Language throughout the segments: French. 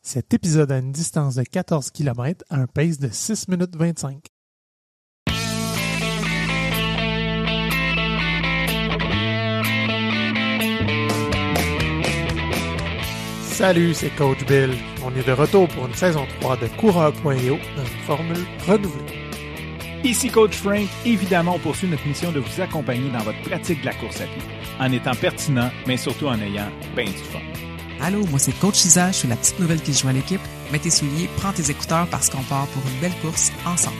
Cet épisode a une distance de 14 km à un pace de 6 minutes 25. Salut, c'est Coach Bill. On est de retour pour une saison 3 de Coureur.io dans une formule renouvelée. Ici Coach Frank. Évidemment, on poursuit notre mission de vous accompagner dans votre pratique de la course à pied, en étant pertinent, mais surtout en ayant bien du fun. Allô, moi c'est Coach Isa, je suis la petite nouvelle qui joue à l'équipe. Mets tes souliers, prends tes écouteurs parce qu'on part pour une belle course ensemble.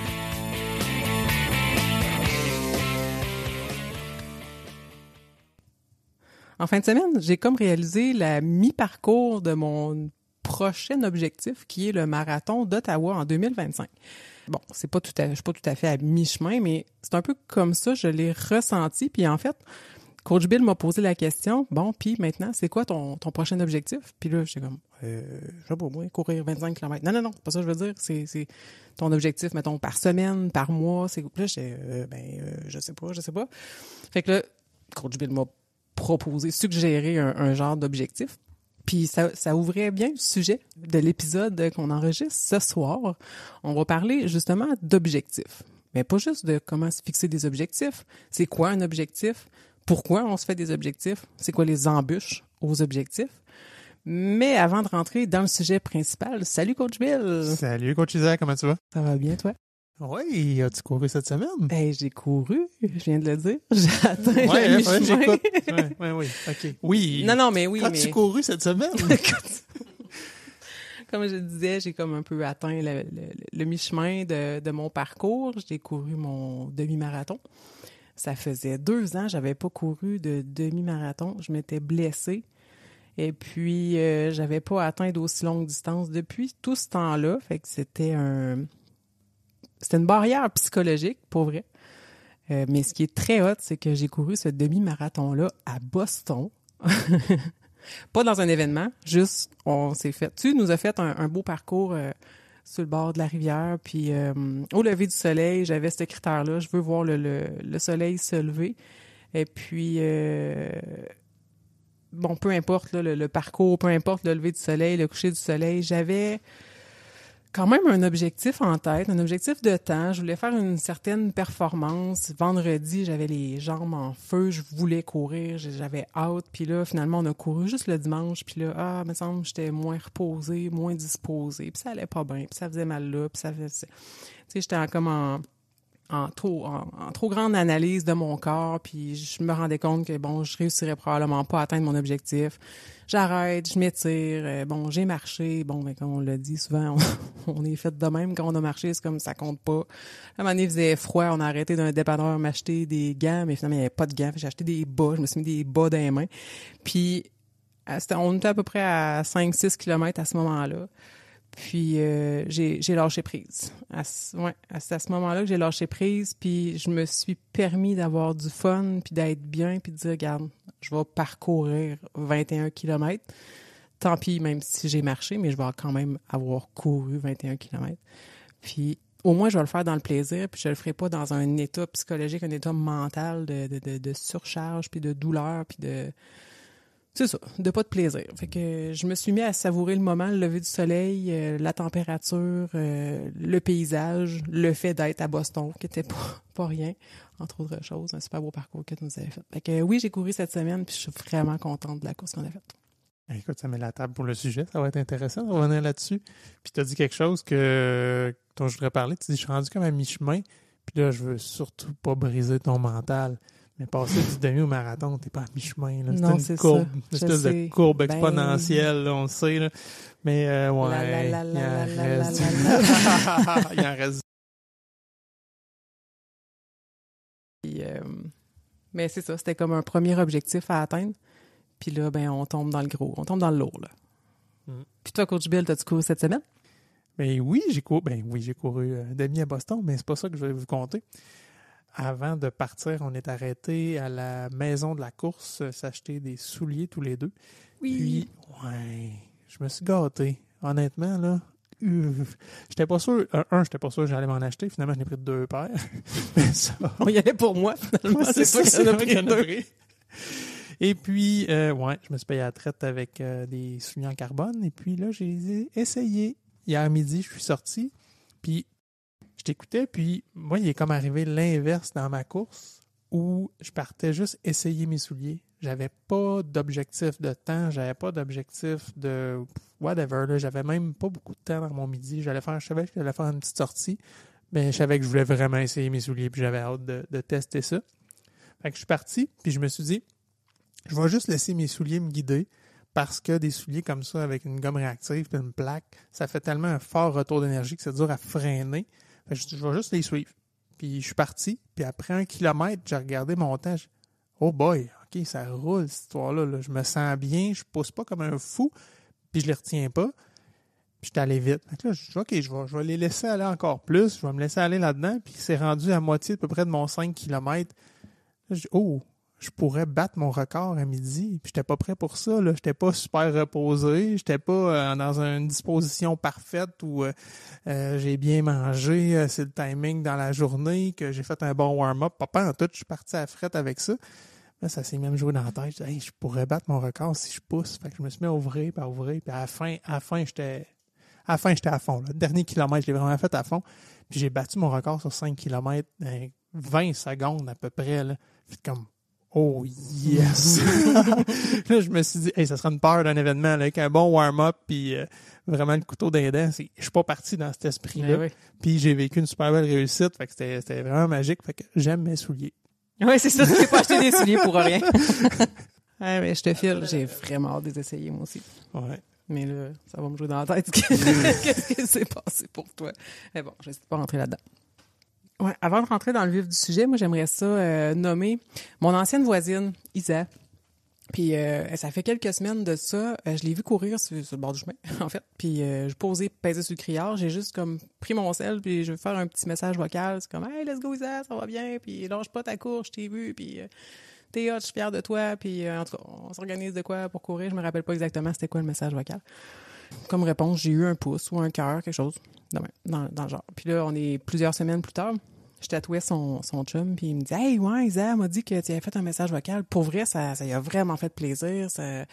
En fin de semaine, j'ai comme réalisé la mi-parcours de mon prochain objectif qui est le marathon d'Ottawa en 2025. Bon, je suis pas tout à fait à mi-chemin, mais c'est un peu comme ça, je l'ai ressenti. Puis en fait, Coach Bill m'a posé la question, bon, puis maintenant, c'est quoi ton prochain objectif? Puis là, j'étais comme, je sais pas, moi, courir 25 km. Non, c'est pas ça que je veux dire. C'est ton objectif, mettons, par semaine, par mois. Puis là, je sais pas. Fait que là, Coach Bill m'a suggéré un genre d'objectif. Puis ça ouvrait bien le sujet de l'épisode qu'on enregistre ce soir. On va parler justement d'objectifs. Mais pas juste de comment se fixer des objectifs. C'est quoi un objectif? Pourquoi on se fait des objectifs? C'est quoi les embûches aux objectifs? Mais avant de rentrer dans le sujet principal, salut Coach Bill! Salut Coach Isaac, comment tu vas? Ça va bien, toi? Oui, as-tu couru cette semaine? Ben, j'ai couru, je viens de le dire. J'ai atteint le mi-chemin. J'écoute. Oui, OK. Oui. Non, mais oui, As-tu couru cette semaine? Comme je disais, j'ai comme un peu atteint le mi-chemin de mon parcours. J'ai couru mon demi-marathon. Ça faisait 2 ans, j'avais pas couru de demi-marathon. Je m'étais blessée. Et puis, j'avais pas atteint d'aussi longue distance depuis tout ce temps-là. Fait que c'était une barrière psychologique, pour vrai. Mais ce qui est très hot, c'est que j'ai couru ce demi-marathon-là à Boston. Pas dans un événement, juste, on s'est fait... Tu nous as fait un beau parcours sur le bord de la rivière, puis au lever du soleil, j'avais ce critère-là, je veux voir le soleil se lever. Et puis, bon, peu importe là, le parcours, peu importe le lever du soleil, le coucher du soleil, j'avais quand même un objectif en tête, un objectif de temps. Je voulais faire une certaine performance. Vendredi, j'avais les jambes en feu, je voulais courir, j'avais hâte. Puis là, finalement, on a couru juste le dimanche. Puis là, me semble que j'étais moins reposée, moins disposée. Puis ça allait pas bien, puis ça faisait mal là. Puis ça faisait... Tu sais, j'étais comme en trop grande analyse de mon corps, puis je me rendais compte que, bon, je réussirais probablement pas à atteindre mon objectif. J'arrête, je m'étire, bon, j'ai marché, bon, ben, comme on l'a dit souvent, on est fait de même quand on a marché, c'est comme ça compte pas. À un moment donné, il faisait froid, on a arrêté d'un dépanneur m'acheter des gants, mais finalement, il n'y avait pas de gants, j'ai acheté des bas, je me suis mis des bas dans les mains, puis on était à peu près à 5-6 km à ce moment-là. Puis j'ai lâché prise. C'est à ce moment-là que j'ai lâché prise, puis je me suis permis d'avoir du fun, puis d'être bien, puis de dire, regarde, je vais parcourir 21 km. Tant pis, même si j'ai marché, mais je vais quand même avoir couru 21 km. Puis au moins, je vais le faire dans le plaisir, puis je le ferai pas dans un état psychologique, un état mental de surcharge, puis de douleur, puis de... C'est ça, de pas de plaisir. Fait que je me suis mis à savourer le moment, le lever du soleil, la température, le paysage, le fait d'être à Boston, qui était pas rien, entre autres choses. Un super beau parcours que tu nous avais fait. Fait que oui, j'ai couru cette semaine, puis je suis vraiment contente de la course qu'on a faite. Écoute, ça met la table pour le sujet. Ça va être intéressant de revenir là-dessus. Puis tu as dit quelque chose dont je voudrais parler. Tu dis, je suis rendu comme à mi-chemin, puis là, je veux surtout pas briser ton mental. Mais passer du demi au marathon, t'es pas à mi-chemin. Là. Non, c'est une c'est courbe, ça. une espèce de courbe exponentielle, là, on le sait. Là. Mais ouais, il en reste. Puis, mais c'est ça, c'était comme un premier objectif à atteindre. Puis là, ben, on tombe dans le gros, on tombe dans le lourd. Là. Puis toi, Coach Bill, t'as-tu couru cette semaine? Ben oui, j'ai couru demi à Boston, mais c'est pas ça que je vais vous conter. Avant de partir, on est arrêté à la maison de la course, s'acheter des souliers tous les deux. Oui. Puis, ouais, je me suis gâté. Honnêtement, là, j'étais pas sûr. J'étais pas sûr que j'allais m'en acheter. Finalement, j'en ai pris 2 paires. Mais ça... On y allait pour moi, finalement. Ouais, c'est ça, qu'il y en a pris 2. Et puis, je me suis payé à la traite avec des souliers en carbone. Et puis là, j'ai essayé. Hier midi, je suis sorti. Puis, je t'écoutais. Puis, moi, il est comme arrivé l'inverse dans ma course où je partais juste essayer mes souliers. J'avais pas d'objectif de temps. J'avais pas d'objectif de whatever. Là. J'avais même pas beaucoup de temps dans mon midi. Je savais que j'allais faire une petite sortie. Mais je savais que je voulais vraiment essayer mes souliers. Puis, j'avais hâte de tester ça. Fait que je suis parti. Puis, je me suis dit, je vais juste laisser mes souliers me guider parce que des souliers comme ça avec une gomme réactive et une plaque, ça fait tellement un fort retour d'énergie que c'est dur à freiner. Fait que je vais juste les suivre. Puis je suis parti. Puis après 1 kilomètre, j'ai regardé mon temps. Oh boy, OK, ça roule cette histoire-là. Là. Je me sens bien. Je pousse pas comme un fou. Puis je les retiens pas. Puis j'étais allé vite. Fait que là, je dis, OK, je vais les laisser aller encore plus. Je vais me laisser aller là-dedans. Puis c'est rendu à moitié à peu près de mon 5 km. Là, je dis, oh, je pourrais battre mon record à midi. Puis j'étais pas prêt pour ça. Là. J'étais pas super reposé. J'étais pas dans une disposition parfaite où j'ai bien mangé. C'est le timing dans la journée, que j'ai fait un bon warm-up. Pas en tout, je suis parti à la frette avec ça. Là, ça s'est même joué dans la tête. Je dis, hey, je pourrais battre mon record si je pousse. Fait que je me suis mis à ouvrir. Puis à la fin, j'étais à fond. Là. Le dernier kilomètre, je l'ai vraiment fait à fond. Puis j'ai battu mon record sur 5 km en 20 secondes à peu près. Là. Fait comme, oh yes! Là, je me suis dit, hey, ça sera une peur d'un événement là, avec un bon warm-up puis vraiment le couteau d'un dent. Je suis pas parti dans cet esprit-là. Oui. Puis j'ai vécu une super belle réussite. Fait que c'était vraiment magique. Fait que j'aime mes souliers. Oui, c'est ça. Tu n'as pas acheté des souliers pour rien. Ouais, mais je te file. J'ai vraiment hâte de les essayer, moi aussi. Ouais. Mais là, ça va me jouer dans la tête. Qu'est-ce qui s'est passé pour toi? Mais bon, je ne sais pas rentrer là-dedans. Ouais, avant de rentrer dans le vif du sujet, moi, j'aimerais ça nommer mon ancienne voisine, Isa. Puis ça fait quelques semaines de ça. Je l'ai vu courir sur le bord du chemin, en fait. Puis je posais, pesais sur le criard. J'ai juste comme pris mon sel, puis je vais faire un petit message vocal. C'est comme « Hey, let's go, Isa, ça va bien. Puis lâche pas ta course, je t'ai vu. Puis t'es hot, je suis fière de toi. Puis en tout cas, on s'organise de quoi pour courir. Je me rappelle pas exactement c'était quoi le message vocal. Comme réponse, j'ai eu un pouce ou un cœur, quelque chose dans le genre. Puis là, on est plusieurs semaines plus tard. Je tatouais son chum, puis il me dit « Hey, ouais, Isa m'a dit que tu avais fait un message vocal. Pour vrai, ça lui a vraiment fait plaisir. Ça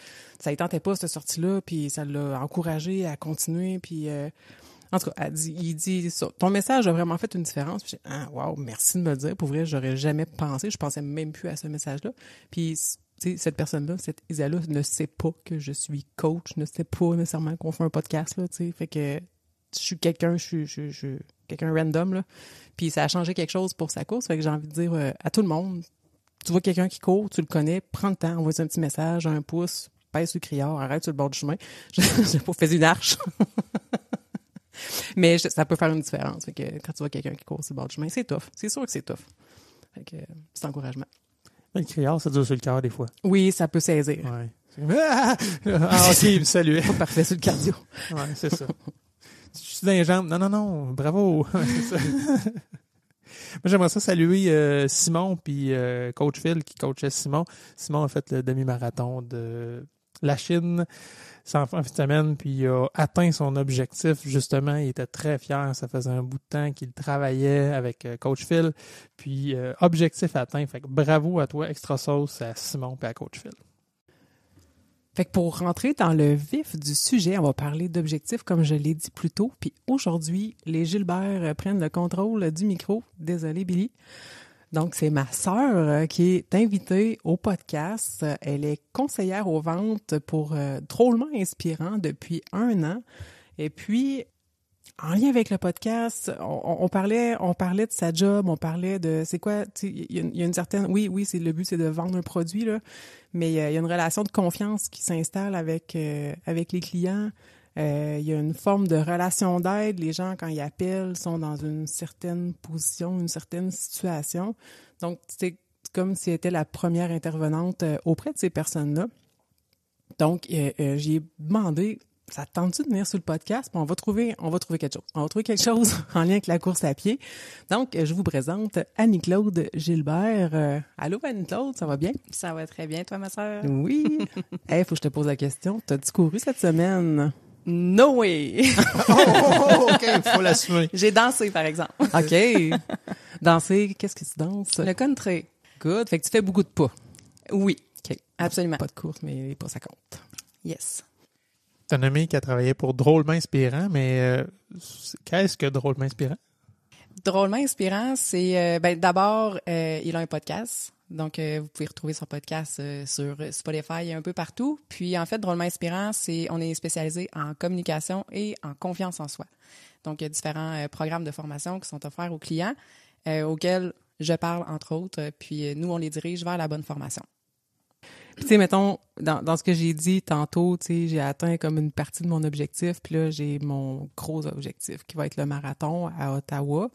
lui tentait pas, cette sortie-là, puis ça l'a encouragé à continuer. Puis en tout cas, il dit ça. Ton message a vraiment fait une différence. » Puis j'ai dit « Ah, wow, merci de me le dire. Pour vrai, j'aurais jamais pensé. Je pensais même plus à ce message-là. » Puis cette personne-là, cette Isa-là, ne sait pas que je suis coach, ne sait pas nécessairement qu'on fait un podcast, là, tu sais. Fait que je suis quelqu'un random, là. Puis ça a changé quelque chose pour sa course. Fait que j'ai envie de dire à tout le monde, tu vois quelqu'un qui court, tu le connais, prends le temps, envoie un petit message, un pouce, pèse sur le criard, arrête sur le bord du chemin. J'ai pas fait une arche. Mais ça peut faire une différence. Fait que quand tu vois quelqu'un qui court sur le bord du chemin, c'est tough. C'est sûr que c'est tough. Fait que c'est encouragement. Le criard, ça dure sur le cœur des fois. Oui, ça peut saisir. Ouais. Ah, OK, salut. Pas parfait sur le cardio. Ouais, c'est ça. Je suis dans les jambes. Non, bravo. C'est ça. Moi, j'aimerais ça saluer Simon puis Coach Phil qui coachait Simon. Simon a fait le demi-marathon de la Chine en fin de semaine, puis il a atteint son objectif. Justement, il était très fier. Ça faisait un bout de temps qu'il travaillait avec Coach Phil. Puis, objectif atteint. Fait que bravo à toi, Extra Sauce, à Simon et à Coach Phil. Fait que pour rentrer dans le vif du sujet, on va parler d'objectifs, comme je l'ai dit plus tôt. Puis aujourd'hui, les Gilbert prennent le contrôle du micro. Désolée, Billy. Donc, c'est ma sœur qui est invitée au podcast. Elle est conseillère aux ventes pour Drôlement Inspirant depuis 1 an. Et puis, en lien avec le podcast, on parlait de sa job, on parlait de c'est quoi, il y a une certaine oui, c'est le but, c'est de vendre un produit là, mais il y a une relation de confiance qui s'installe avec les clients. Il y a une forme de relation d'aide. Les gens, quand ils appellent, sont dans une certaine position, une certaine situation. Donc, c'est comme si elle était la première intervenante auprès de ces personnes-là. Donc, j'ai demandé, ça te tente-tu de venir sur le podcast? Puis on va trouver quelque chose. On va trouver quelque chose en lien avec la course à pied. Donc, je vous présente Annie-Claude Gilbert. Allô, Annie-Claude, ça va bien? Ça va très bien, toi, ma sœur? Oui. Hey, faut que je te pose la question. T'as-tu couru cette semaine? No way! OK, il faut l'assumer. J'ai dansé, par exemple. OK. Danser, qu'est-ce que tu danses? Le country. Good. Fait que tu fais beaucoup de pas. Oui. OK. Absolument. Pas de course, mais pas ça compte. Yes. Tu as nommé qu'elle travaillait pour Drôlement Inspirant, mais qu'est-ce que Drôlement Inspirant? Drôlement inspirant, c'est d'abord, il a un podcast. Donc, vous pouvez retrouver son podcast sur Spotify et un peu partout. Puis, en fait, Drôlement inspirant, on est spécialisé en communication et en confiance en soi. Donc, il y a différents programmes de formation qui sont offerts aux clients, auxquels je parle, entre autres. Puis, nous, on les dirige vers la bonne formation. Puis, tu sais, mettons, dans ce que j'ai dit tantôt, tu sais, j'ai atteint comme une partie de mon objectif. Puis là, j'ai mon gros objectif qui va être le marathon à Ottawa.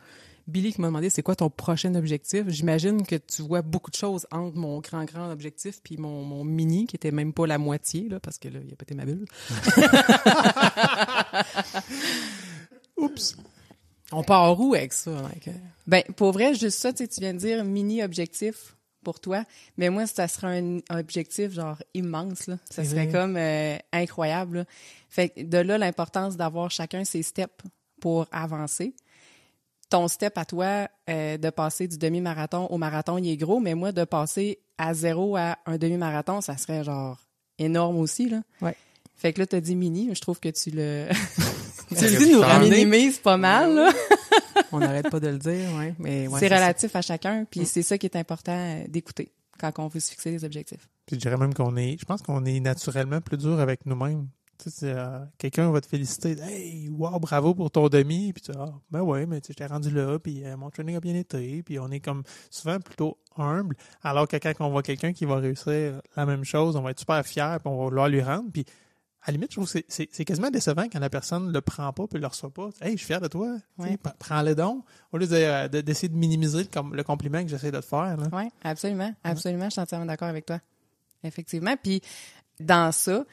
Billy qui m'a demandé c'est quoi ton prochain objectif. J'imagine que tu vois beaucoup de choses entre mon grand objectif puis mon mini qui était même pas la moitié, là, parce que là, il a pété ma bulle. Oups! On part où avec ça? Like? Ben, pour vrai, juste ça, tu viens de dire mini-objectif pour toi. Mais moi, ça serait un objectif genre immense, là. Ça serait comme incroyable, là. Fait que de là, l'importance d'avoir chacun ses steps pour avancer. Ton step à toi, de passer du demi-marathon au marathon, il est gros, mais moi, de passer à 0 à un demi-marathon, ça serait genre énorme aussi, là. Ouais. Fait que là, t'as dit mini, je trouve que tu le... Tu le dis nous ramener. minimises pas mal, là. On n'arrête pas de le dire, ouais. Mais ouais, c'est relatif à chacun, puis c'est ça qui est important d'écouter quand on veut se fixer des objectifs. Puis je dirais même je pense qu'on est naturellement plus dur avec nous-mêmes. Tu sais, quelqu'un va te féliciter. Hey, wow, bravo pour ton demi. Puis tu dis, ben ouais, mais tu sais, j'étais rendu là, puis mon training a bien été. Puis on est comme souvent plutôt humble. Alors que quand on voit quelqu'un qui va réussir la même chose, on va être super fiers, puis on va vouloir lui rendre. Puis à la limite, je trouve que c'est quasiment décevant quand la personne ne le prend pas puis le reçoit pas. Hey, je suis fier de toi. Ouais. Prends-le donc. Au lieu d'essayer de minimiser le compliment que j'essaie de te faire. Oui, absolument. Absolument. Je suis entièrement d'accord avec toi. Effectivement. Puis, dans ça,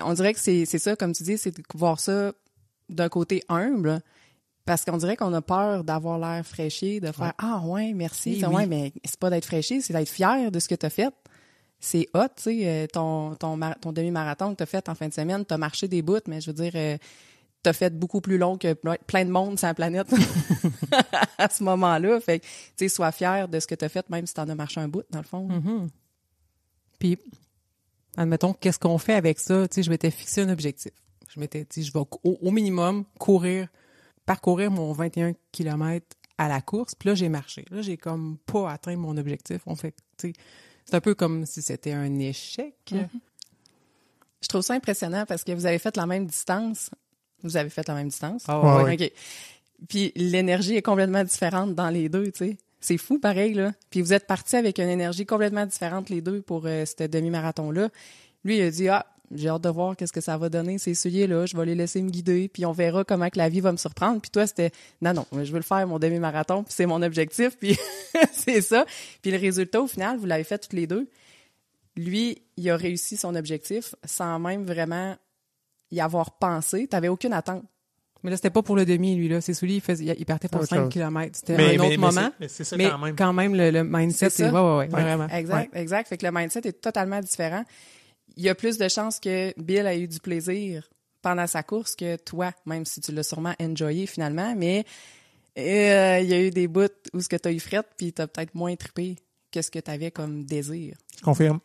on dirait que c'est ça, comme tu dis, c'est de voir ça d'un côté humble. Parce qu'on dirait qu'on a peur d'avoir l'air fraîchier, de faire ah ouais, merci. Oui, ouais, mais c'est pas d'être fraîchier, c'est d'être fier de ce que tu as fait. C'est hot, tu sais, ton demi-marathon que tu as fait en fin de semaine, tu as marché des bouts, mais je veux dire, tu as fait beaucoup plus long que plein de monde sur la planète à ce moment-là. Fait que, tu sais, sois fier de ce que tu as fait, même si tu en as marché un bout, dans le fond. Mm-hmm. Puis, admettons, qu'est-ce qu'on fait avec ça? Tu sais, je m'étais fixé un objectif. Je m'étais dit, je vais au minimum parcourir mon 21 km à la course. Puis là, j'ai marché. Là, j'ai comme pas atteint mon objectif. On fait, tu sais, c'est un peu comme si c'était un échec. Mm-hmm. Je trouve ça impressionnant parce que vous avez fait la même distance. Vous avez fait la même distance? Ah ouais. OK. Puis l'énergie est complètement différente dans les deux, tu sais. C'est fou, pareil, là. Puis vous êtes partis avec une énergie complètement différente, les deux, pour ce demi-marathon-là. Lui, il a dit, j'ai hâte de voir qu'est-ce que ça va donner, ces souliers-là. Je vais les laisser me guider, puis on verra comment que la vie va me surprendre. Puis toi, c'était, non, je veux le faire, mon demi-marathon, puis c'est mon objectif, puis c'est ça. Puis le résultat, au final, vous l'avez fait toutes les deux. Lui, il a réussi son objectif sans même vraiment y avoir pensé. T'avais aucune attente. Mais là, c'était pas pour le demi, lui, là. Ses souliers, il partait pour 5 km. C'était mais, un autre moment. Mais c'est ça mais quand même. Le mindset, c'est ça. Ouais, vraiment. Exact. Fait que le mindset est totalement différent. Il y a plus de chances que Bill ait eu du plaisir pendant sa course que toi, même si tu l'as sûrement enjoyé finalement. Mais il y a eu des bouts où ce que tu as eu frette, puis tu as peut-être moins trippé que ce que tu avais comme désir. Je confirme.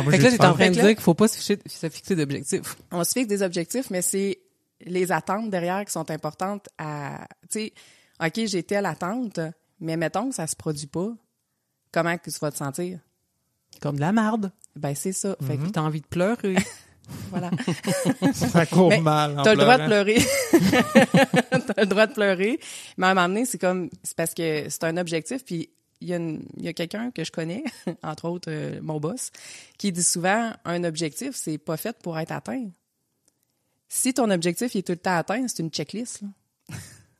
Fait que là, t'es en train de dire qu'il faut pas se fixer d'objectifs. On se fixe des objectifs, mais c'est les attentes derrière qui sont importantes à... Tu sais, OK, j'ai telle attente, mais mettons que ça se produit pas. Comment que tu vas te sentir? Comme de la marde. Ben, c'est ça. Fait que t'as envie de pleurer. voilà. Ça court Mais mal. T'as le droit de pleurer. T'as le droit de pleurer. Mais à un moment donné, c'est parce que c'est un objectif, puis il y a quelqu'un que je connais, entre autres mon boss, qui dit souvent un objectif, c'est pas fait pour être atteint. Si ton objectif il est tout le temps atteint, c'est une checklist. Là.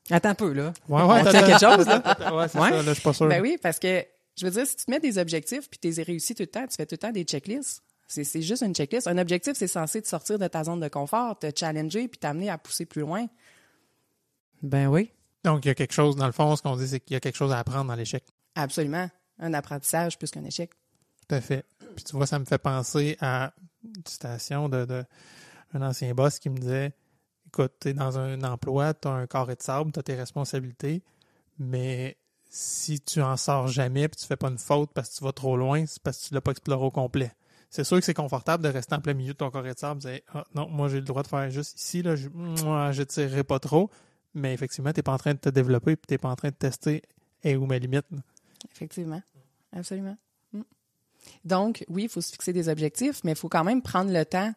Attends un peu, là. Ouais, t'as quelque chose, là? Ouais, c'est ça, là, je suis pas sûr. Ben oui, parce que, je veux dire, si tu te mets des objectifs puis tu les réussis tout le temps, tu fais tout le temps des checklists. C'est juste une checklist. Un objectif, c'est censé te sortir de ta zone de confort, te challenger puis t'amener à pousser plus loin. Ben oui. Donc, il y a quelque chose, dans le fond, ce qu'on dit, c'est qu'il y a quelque chose à apprendre dans l'échec. Absolument. Un apprentissage plus qu'un échec. Tout à fait. Puis tu vois, ça me fait penser à une citation de un ancien boss qui me disait, écoute, t'es dans un emploi, t'as un carré de sable, t'as tes responsabilités, mais si tu en sors jamais puis tu fais pas une faute parce que tu vas trop loin, c'est parce que tu l'as pas exploré au complet. C'est sûr que c'est confortable de rester en plein milieu de ton carré de sable et de dire « Ah non, moi j'ai le droit de faire juste ici, là, je tirerai pas trop. » Mais effectivement, t'es pas en train de te développer puis t'es pas en train de tester où ma limite. Là. Effectivement. Absolument. Donc, oui, il faut se fixer des objectifs, mais il faut quand même prendre le temps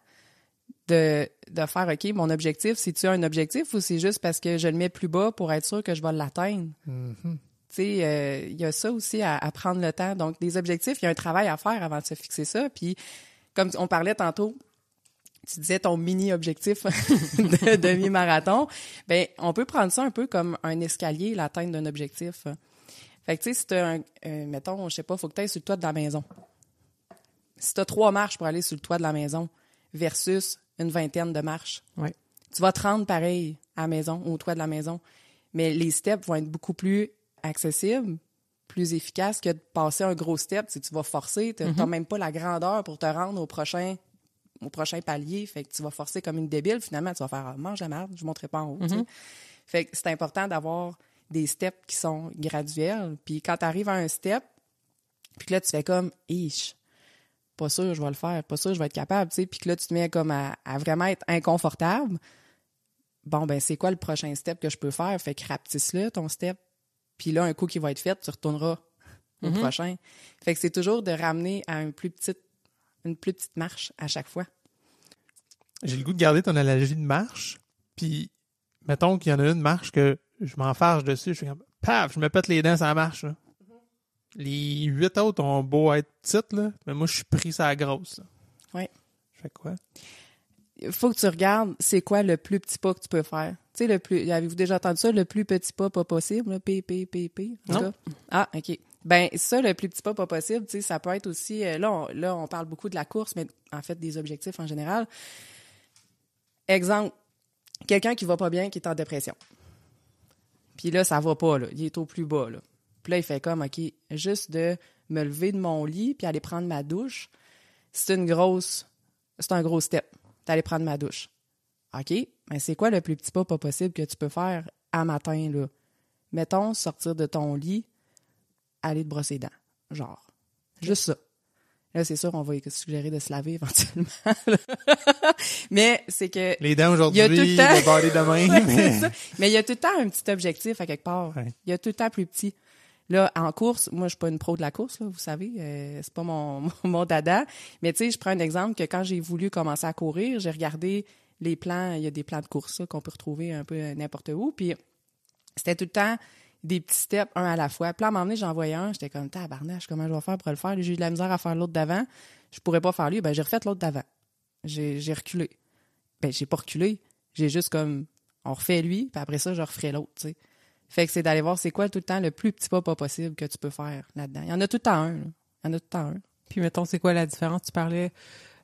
de faire, OK, mon objectif, c'est-tu un objectif ou c'est juste parce que je le mets plus bas pour être sûr que je vais l'atteindre? Mm-hmm. Tu sais, il y a ça aussi à prendre le temps. Donc, des objectifs, il y a un travail à faire avant de se fixer ça. Puis, comme on parlait tantôt, tu disais ton mini-objectif de demi-marathon, bien, on peut prendre ça un peu comme un escalier, l'atteinte d'un objectif. Fait que, tu sais, si tu as mettons, je sais pas, il faut que tu ailles sur le toit de la maison. Si tu as 3 marches pour aller sur le toit de la maison versus une 20aine de marches, Ouais. tu vas te rendre pareil à la maison, au toit de la maison. Mais les steps vont être beaucoup plus accessibles, plus efficaces que de passer un gros step. Si tu vas forcer, tu n'as même pas la grandeur pour te rendre au prochain palier. Fait que tu vas forcer comme une débile. Finalement, tu vas faire « mange la merde, je ne monterai pas en haut. Tu sais. Fait que c'est important d'avoir des steps qui sont graduels. Puis quand tu arrives à un step, puis que là, tu fais comme « Ish, pas sûr je vais le faire, pas sûr je vais être capable. » tu sais. Puis que là, tu te mets comme à vraiment être inconfortable. Bon, ben c'est quoi le prochain step que je peux faire? Fait que rapetisse-le, ton step. Puis là, un coup qui va être fait, tu retourneras au prochain. Fait que c'est toujours de ramener à une plus petite marche à chaque fois. J'ai le goût de garder ton analogie de marche, puis mettons qu'il y en a une marche que je m'enfarge dessus, je fais comme paf, je me pète les dents sur la marche. Là. Les 8 autres ont beau être petites, là, mais moi je suis pris sur la grosse. Là. Oui. Je fais quoi? Il faut que tu regardes c'est quoi le plus petit pas que tu peux faire. Tu sais, avez-vous déjà entendu ça, le plus petit pas possible, là, P. Non. Ah, OK. Ben ça, le plus petit pas possible, tu sais, ça peut être aussi, là, on parle beaucoup de la course, mais en fait, des objectifs en général. Exemple, quelqu'un qui va pas bien, qui est en dépression. Puis là, ça va pas, là. Il est au plus bas, là. Puis là, il fait comme, OK, juste de me lever de mon lit puis aller prendre ma douche, c'est un gros step d'aller prendre ma douche. OK, mais c'est quoi le plus petit pas possible que tu peux faire à matin, là? Mettons, sortir de ton lit, aller te brosser les dents. Genre. Juste ça. Là, c'est sûr, on va suggérer de se laver éventuellement. Mais c'est que... Les dents aujourd'hui, le temps... le body demain. Ouais, mais il y a tout le temps un petit objectif à quelque part. Ouais. Il y a tout le temps plus petit. Là, en course, moi, je suis pas une pro de la course, là, vous savez. C'est pas mon dada. Mais tu sais, je prends un exemple que quand j'ai voulu commencer à courir, j'ai regardé les plans. Il y a des plans de course là, qu'on peut retrouver un peu n'importe où. Puis c'était tout le temps des petits steps, un à la fois. Puis là, à un moment donné, j'en voyais un. J'étais comme, tabarnache, comment je vais faire pour le faire? J'ai eu de la misère à faire l'autre d'avant. Je pourrais pas faire lui. Ben, j'ai refait l'autre d'avant. J'ai reculé. Ben, j'ai pas reculé. J'ai juste comme, on refait lui, puis après ça, je referai l'autre, tu sais. Fait que c'est d'aller voir c'est quoi tout le temps le plus petit pas possible que tu peux faire là-dedans. Il y en a tout le temps un. Là. Il y en a tout le temps un. Puis mettons, c'est quoi la différence? Tu parlais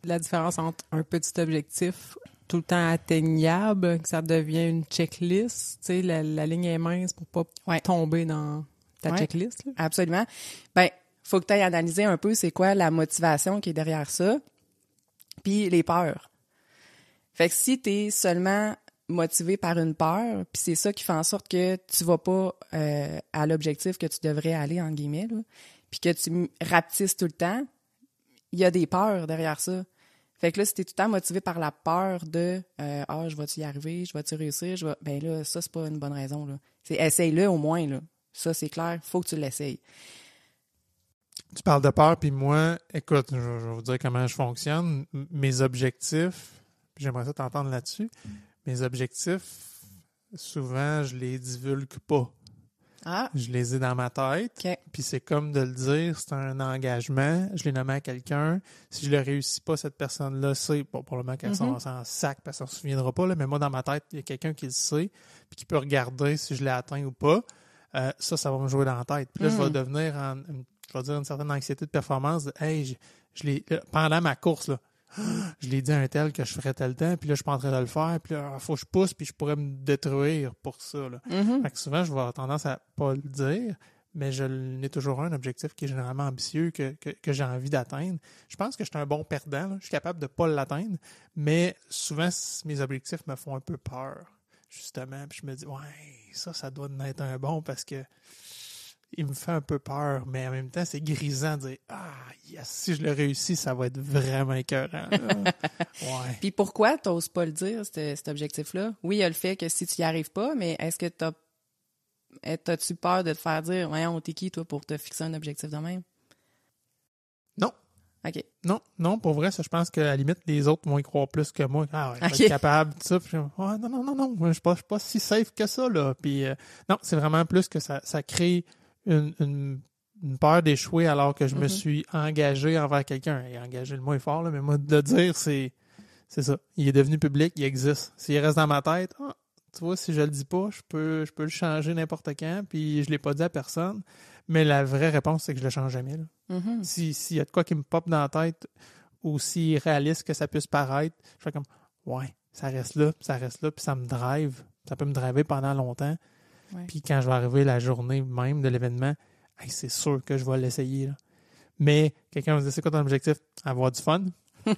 de la différence entre un petit objectif tout le temps atteignable, que ça devient une checklist. Tu sais, la ligne est mince pour pas tomber dans ta checklist. Là. Absolument. Ben, faut que tu ailles analyser un peu c'est quoi la motivation qui est derrière ça, puis les peurs. Fait que si tu es seulement motivé par une peur, puis c'est ça qui fait en sorte que tu vas pas à l'objectif que tu devrais aller, en guillemets, là, puis que tu rapetisses tout le temps, il y a des peurs derrière ça. Fait que là, si t'es tout le temps motivé par la peur de je vais-tu y arriver, je vais-tu réussir, ben là, ça, c'est pas une bonne raison, là. C'est essaye-le au moins, là. Ça, c'est clair, faut que tu l'essayes. Tu parles de peur, puis moi, écoute, je vais vous dire comment je fonctionne. Mes objectifs, puis j'aimerais ça t'entendre là-dessus. Mes objectifs, souvent, je les divulgue pas. Ah! Je les ai dans ma tête. OK. Puis c'est comme de le dire, c'est un engagement. Je l'ai nommé à quelqu'un. Si je le réussis pas, cette personne-là sait, bon, probablement qu'elle s'en sac parce qu'elle ne se souviendra pas, là, mais moi, dans ma tête, il y a quelqu'un qui le sait, puis qui peut regarder si je l'ai atteint ou pas. Ça va me jouer dans la tête. Puis là, je vais devenir je vais dire une certaine anxiété de performance. Hey, pendant ma course, là, je l'ai dit à un tel que je ferais tel temps, puis là, je suis pas en train de le faire, puis là, il faut que je pousse, puis je pourrais me détruire pour ça. Là. Fait que souvent, je vais avoir tendance à pas le dire, mais je n'ai toujours un objectif qui est généralement ambitieux, que j'ai envie d'atteindre. Je pense que je suis un bon perdant, là. Je suis capable de pas l'atteindre, mais souvent, mes objectifs me font un peu peur, justement, puis je me dis, ouais, ça doit être un bon, parce que il me fait un peu peur, mais en même temps, c'est grisant de dire « Ah, yes, si je le réussis, ça va être vraiment écœurant. » Ouais. Puis pourquoi t'oses pas le dire, cet objectif-là? Oui, il y a le fait que si tu y arrives pas, mais est-ce que t'as-tu peur de te faire dire « Voyons, t'es qui, toi, pour te fixer un objectif de même? » Non. OK. Non, pour vrai, ça, je pense qu'à la limite, les autres vont y croire plus que moi. Ah ouais, je vais Ok. être capable, tout ça. Puis, non, moi, je suis pas si safe que ça, là. Puis, non, c'est vraiment plus que ça crée une peur d'échouer alors que je me suis engagé envers quelqu'un. Et engagé, le mot est fort, là, mais moi, de le dire, c'est ça. Il est devenu public, il existe. S'il reste dans ma tête, tu vois, si je le dis pas, je peux le changer n'importe quand, puis je l'ai pas dit à personne. Mais la vraie réponse, c'est que je le change jamais, là. Mhm. S'il y a de quoi qui me pop dans la tête, aussi réaliste que ça puisse paraître, je fais comme, ouais, ça reste là, puis ça me drive. Ça peut me driver pendant longtemps. Ouais. Puis quand je vais arriver la journée même de l'événement, hey, c'est sûr que je vais l'essayer, là. Mais quelqu'un me dit, c'est quoi ton objectif? Avoir du fun? Ouais.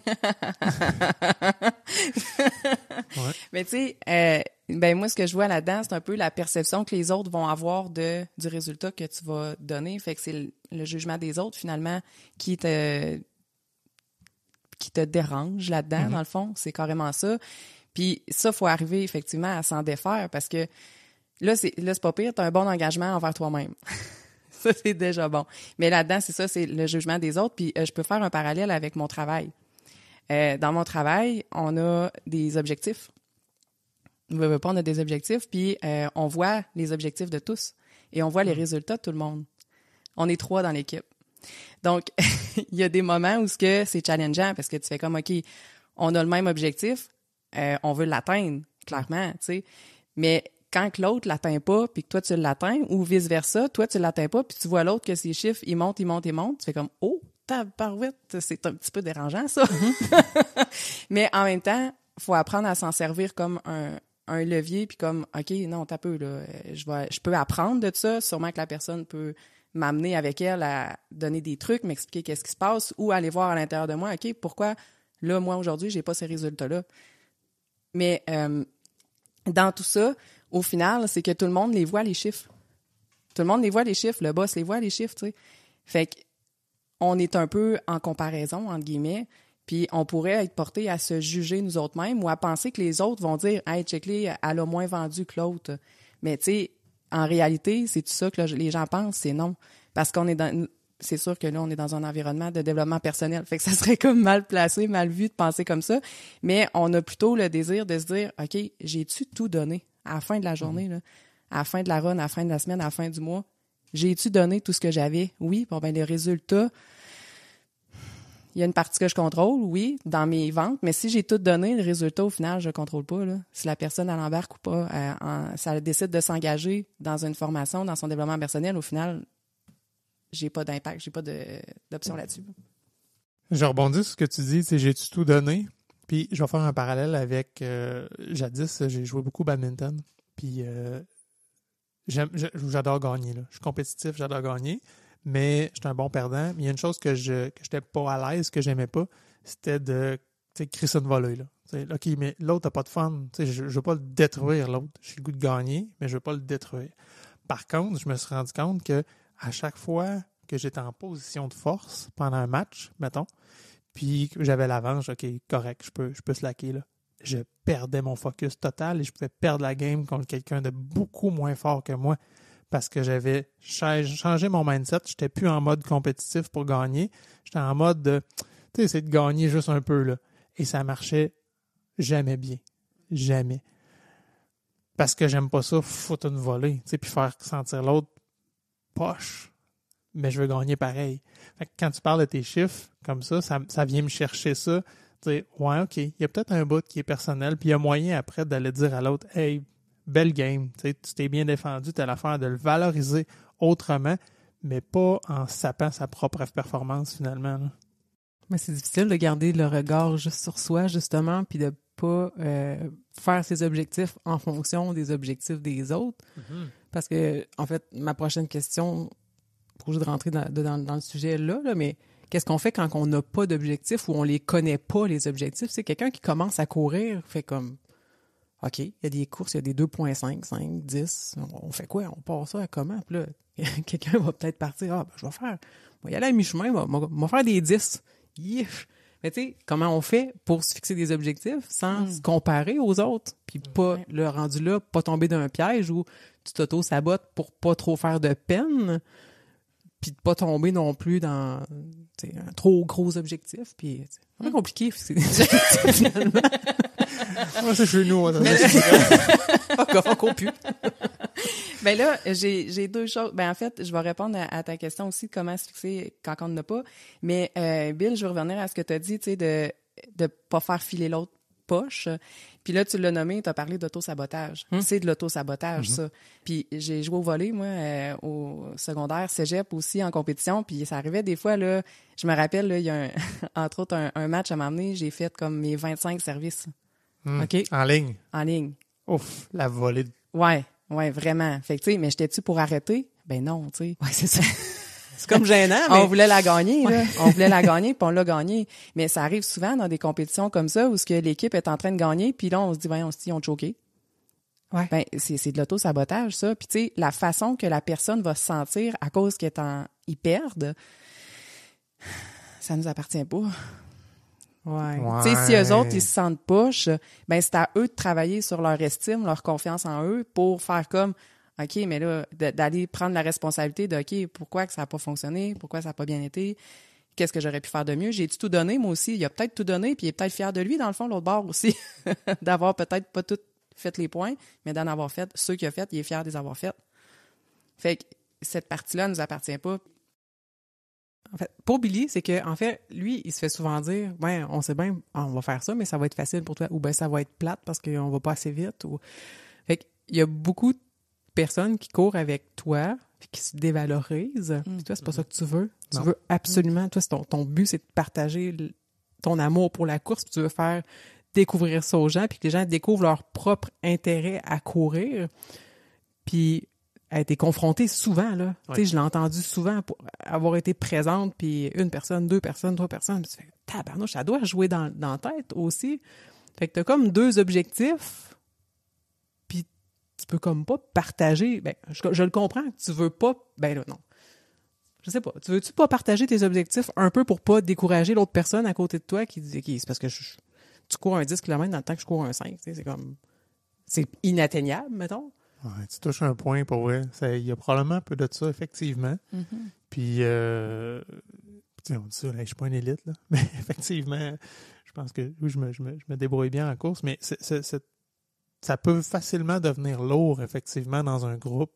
Mais tu sais, ben moi, ce que je vois là-dedans, c'est un peu la perception que les autres vont avoir du résultat que tu vas donner. Fait que c'est le jugement des autres, finalement, qui te dérange là-dedans, dans le fond. C'est carrément ça. Puis ça, faut arriver, effectivement, à s'en défaire parce que là, c'est pas pire, t'as un bon engagement envers toi-même. Ça, c'est déjà bon. Mais là-dedans, c'est ça, c'est le jugement des autres. Puis je peux faire un parallèle avec mon travail. Dans mon travail, on a des objectifs. On a des objectifs, puis on voit les objectifs de tous et on voit les résultats de tout le monde. On est 3 dans l'équipe. Donc, il y a des moments où c'est challengeant parce que tu fais comme, OK, on a le même objectif, on veut l'atteindre, clairement, tu sais. Mais quand que l'autre l'atteint pas, puis que toi, tu l'atteins, ou vice-versa, toi, tu l'atteins pas, puis tu vois l'autre que ses chiffres, ils montent, tu fais comme, oh, tabarouette, c'est un petit peu dérangeant, ça. Mais en même temps, faut apprendre à s'en servir comme un levier, puis comme, OK, non, t'as peu, là, je peux apprendre de ça, sûrement que la personne peut m'amener avec elle à donner des trucs, m'expliquer qu'est-ce qui se passe, ou aller voir à l'intérieur de moi, OK, pourquoi, là, moi, aujourd'hui, j'ai pas ces résultats-là. Mais dans tout ça, au final, c'est que tout le monde les voit, les chiffres. Tout le monde les voit, les chiffres, le boss les voit, les chiffres, tu sais. Fait qu'on est un peu en comparaison, entre guillemets, puis on pourrait être porté à se juger nous autres mêmes ou à penser que les autres vont dire « Hey, check-les, elle a moins vendu que l'autre. » Mais tu sais, en réalité, c'est tout ça que les gens pensent, c'est non. Parce qu'on est c'est sûr que là, on est dans un environnement de développement personnel. Fait que ça serait comme mal placé, mal vu de penser comme ça. Mais on a plutôt le désir de se dire « OK, j'ai-tu tout donné à la fin de la journée, là, à la fin de la run, à la fin de la semaine, à la fin du mois? J'ai-tu donné tout ce que j'avais? » Oui, bon, ben les résultats, il y a une partie que je contrôle, oui, dans mes ventes, mais si j'ai tout donné, le résultat, au final, je ne contrôle pas, là. Si la personne, elle embarque ou pas, si elle décide de s'engager dans une formation, dans son développement personnel, au final, j'ai pas d'impact, j'ai pas d'option là-dessus. Je rebondis sur ce que tu dis, c'est j'ai-tu tout donné? Puis je vais faire un parallèle avec jadis, j'ai joué beaucoup au badminton. Puis j'adore gagner, là. Je suis compétitif, j'adore gagner. Mais j'étais un bon perdant. Mais il y a une chose que j'étais pas à l'aise, que j'aimais pas, c'était de crisser une volée, là. T'sais, OK, mais l'autre n'a pas de fun. Je veux pas le détruire, l'autre. J'ai le goût de gagner, mais je veux pas le détruire. Par contre, je me suis rendu compte que à chaque fois que j'étais en position de force pendant un match, mettons, puis que j'avais l'avance, OK, correct, je peux slacker, là. Je perdais mon focus total et je pouvais perdre la game contre quelqu'un de beaucoup moins fort que moi. Parce que j'avais changé mon mindset. Je n'étais plus en mode compétitif pour gagner. J'étais en mode de, essayer de gagner juste un peu, là. Et ça marchait jamais bien. Jamais. Parce que j'aime pas ça, foutre une volée, puis faire sentir l'autre poche. Mais je veux gagner pareil. Fait que quand tu parles de tes chiffres, comme ça vient me chercher ça. Ouais, OK, il y a peut-être un bout qui est personnel, puis il y a moyen après d'aller dire à l'autre, hey, belle game, tu t'es bien défendu, tu as l'affaire de le valoriser autrement, mais pas en sapant sa propre performance finalement, là. Mais c'est difficile de garder le regard juste sur soi, justement, puis de pas faire ses objectifs en fonction des objectifs des autres. Mm-hmm. Parce que, en fait, ma prochaine question, pour juste rentrer dans le sujet là, mais qu'est-ce qu'on fait quand on n'a pas d'objectifs ou on les connaît pas, les objectifs? C'est quelqu'un qui commence à courir, fait comme... OK, il y a des courses, il y a des 2,5, 5, 10. On fait quoi? On part ça à comment? Puis là, quelqu'un va peut-être partir. Ah, ben, je vais y aller à mi-chemin, je vais faire des 10. Yiff! Mais tu sais, comment on fait pour se fixer des objectifs sans se comparer aux autres? Puis pas, le rendu là, pas tomber d'un piège où tu t'auto-sabotes pour pas trop faire de peine, puis de pas tomber non plus dans un trop gros objectif. Puis c'est vraiment compliqué, c'est des objectifs, finalement. Moi, c'est chez nous. Encore plus. Ben là, j'ai deux choses. Ben en fait, je vais répondre à ta question aussi, comment se fixer quand on n'en a pas. Mais Bill, je vais revenir à ce que tu as dit, tu sais, de pas faire filer l'autre poche. Puis là, tu l'as nommé, tu as parlé d'auto-sabotage. C'est de l'auto-sabotage, ça. Puis j'ai joué au volley, moi, au secondaire, cégep aussi, en compétition. Puis ça arrivait des fois, là, je me rappelle, là, il y a entre autres un match à m'emmener, j'ai fait comme mes 25 services. OK? En ligne. En ligne. Ouf, la volée. Ouais, vraiment. Fait que, tu sais, mais j'étais-tu pour arrêter? Ben non, tu sais. Ouais, c'est ça. C'est comme gênant, mais... On voulait la gagner, là. On voulait la gagner, puis on l'a gagnée. Mais ça arrive souvent dans des compétitions comme ça où ce que l'équipe est en train de gagner, puis là, on se dit, voyons, ils ont choqué. Ouais. Ben, c'est de l'auto-sabotage, ça. Puis, tu sais, la façon que la personne va se sentir à cause ils perdent, ça nous appartient pas. Ouais. Tu sais, si eux autres, ils se sentent poche, ben c'est à eux de travailler sur leur estime, leur confiance en eux pour faire comme, OK, mais là, d'aller prendre la responsabilité de, OK, pourquoi que ça n'a pas fonctionné? Pourquoi ça n'a pas bien été? Qu'est-ce que j'aurais pu faire de mieux? J'ai-tu tout donné, moi aussi? Il a peut-être tout donné, puis il est peut-être fier de lui, dans le fond, l'autre bord aussi, d'avoir peut-être pas tout fait les points, mais d'en avoir fait. Ceux qu'il a fait, il est fier de les avoir fait. Fait que cette partie-là ne nous appartient pas. En fait, pour Billy, c'est que, en fait, lui, il se fait souvent dire, ben, on sait bien, on va faire ça, mais ça va être facile pour toi, ou ben, ça va être plate parce qu'on va pas assez vite, ou... Fait qu'il y a beaucoup de personnes qui courent avec toi, puis qui se dévalorisent. Puis toi, c'est pas ça que tu veux. Tu veux absolument, toi, ton but, c'est de partager ton amour pour la course, puis tu veux faire découvrir ça aux gens, puis que les gens découvrent leur propre intérêt à courir. Puis a été confrontée souvent, là. Ouais. Tu sais, je l'ai entendu souvent pour avoir été présente, puis 1 personne, 2 personnes, 3 personnes. Puis tu fais, tabarnouche, ça doit jouer dans la tête aussi. Fait que t'as comme 2 objectifs, puis tu peux comme pas partager. Ben, je le comprends, tu veux pas. Ben là, non. Je sais pas. Tu veux-tu pas partager tes objectifs un peu pour pas décourager l'autre personne à côté de toi qui dit, OK, c'est parce que tu cours un 10 km dans le temps que je cours un 5. Tu sais, c'est comme. C'est inatteignable, mettons. Ouais, tu touches un point pour vrai. Il y a probablement un peu de ça, effectivement. Mm-hmm. Puis, on dit ça, là, je suis pas une élite, là. Mais effectivement, je pense que oui, je me débrouille bien en course, mais ça peut facilement devenir lourd, effectivement, dans un groupe,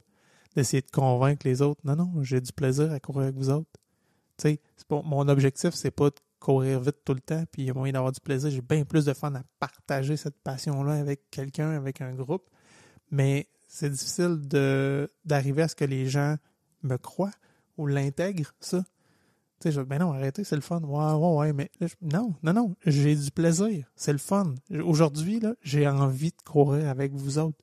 d'essayer de convaincre les autres. Non, j'ai du plaisir à courir avec vous autres. Tu sais, mon objectif, c'est pas de courir vite tout le temps, puis il y a moyen d'avoir du plaisir. J'ai bien plus de fun à partager cette passion-là avec quelqu'un, avec un groupe. Mais c'est difficile d'arriver à ce que les gens me croient ou l'intègrent, ça. Tu sais, ben non, arrêtez, c'est le fun. Ouais, mais là, non, j'ai du plaisir. C'est le fun. Aujourd'hui, là, j'ai envie de courir avec vous autres.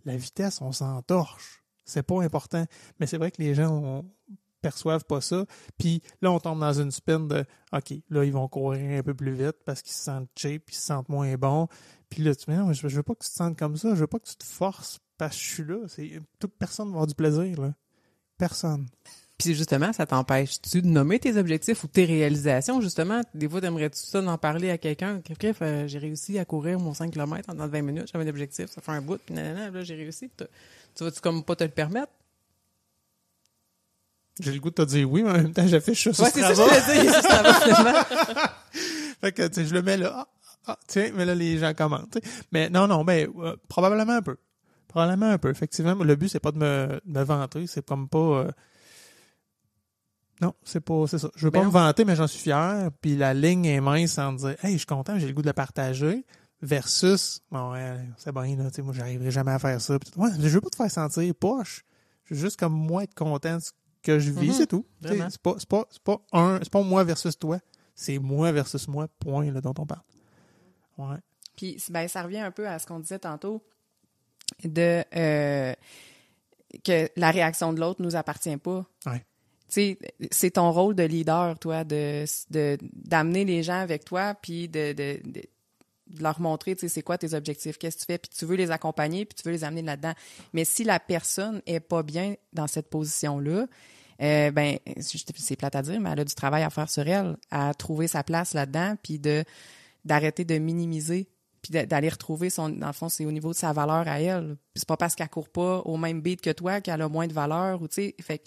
La vitesse, on s'en torche. C'est pas important. Mais c'est vrai que les gens perçoivent pas ça. Puis là, on tombe dans une spin de OK, là, ils vont courir un peu plus vite parce qu'ils se sentent cheap, ils se sentent moins bons. Puis là, tu dis non, je veux pas que tu te sentes comme ça, je veux pas que tu te forces parce que je suis là. Toute personne va avoir du plaisir, là. Personne. Puis justement, ça t'empêche-tu de nommer tes objectifs ou tes réalisations, justement? Des fois, t'aimerais-tu ça d'en parler à quelqu'un? Bref, j'ai réussi à courir mon 5 km en 20 minutes, j'avais un objectif, ça fait un bout, puis nanana, là, j'ai réussi. Tu vas-tu comme pas te le permettre? J'ai le goût de te dire oui, mais en même temps, j'affiche ça sur ouais, c'est ça que je voulais dire, sur Strava, finalement. Fait que, tu sais, je le mets là, tiens, mais là, les gens commentent. T'sais. Mais non, mais probablement un peu. Probablement un peu, effectivement. Le but, c'est pas de me vanter, c'est comme pas... Non, c'est ça. Je veux pas me vanter, mais j'en suis fier. Puis la ligne est mince en dire, hey, je suis content, j'ai le goût de le partager. Versus, bon, ouais, c'est bien, là, tu sais, moi, j'arriverai jamais à faire ça. Puis, ouais, je veux pas te faire sentir poche. Je veux juste comme moi être content de ce que je vis, c'est tout. C'est pas moi versus toi. C'est moi versus moi, point, là, dont on parle. Ouais. Puis, ben, ça revient un peu à ce qu'on disait tantôt de que la réaction de l'autre nous appartient pas. Ouais. Tu sais, c'est ton rôle de leader, toi, d'amener les gens avec toi, puis de de leur montrer, tu sais, c'est quoi tes objectifs, qu'est-ce que tu fais, puis tu veux les accompagner, puis tu veux les amener là-dedans. Mais si la personne est pas bien dans cette position-là, ben, c'est plate à dire, mais elle a du travail à faire sur elle, à trouver sa place là-dedans, puis d'arrêter de minimiser, puis d'aller retrouver dans le fond, c'est au niveau de sa valeur à elle. Puis c'est pas parce qu'elle court pas au même beat que toi qu'elle a moins de valeur, ou tu sais, fait que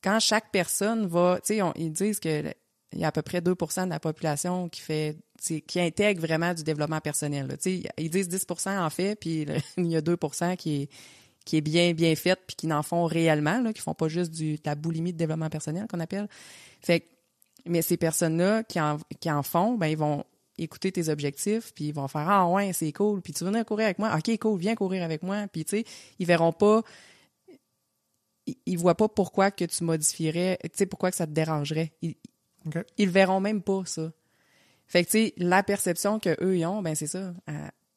quand chaque personne va, tu sais, ils disent que il y a à peu près 2% de la population qui intègre vraiment du développement personnel. Là. Tu sais, ils disent 10% en fait, puis il y a 2% qui est bien fait, puis qui n'en font réellement, là, qui font pas juste de la boulimie de développement personnel qu'on appelle. Fait que, mais ces personnes-là qui en font, ben ils vont écouter tes objectifs, puis ils vont faire « Ah ouais, c'est cool, puis tu veux venir courir avec moi? OK, cool, viens courir avec moi. » Puis tu sais, ils verront pas, ils voient pas pourquoi que tu modifierais, tu sais, pourquoi que ça te dérangerait. Ils le verront même pas, ça. Fait que, tu sais, la perception qu'eux ils ont, ben c'est ça,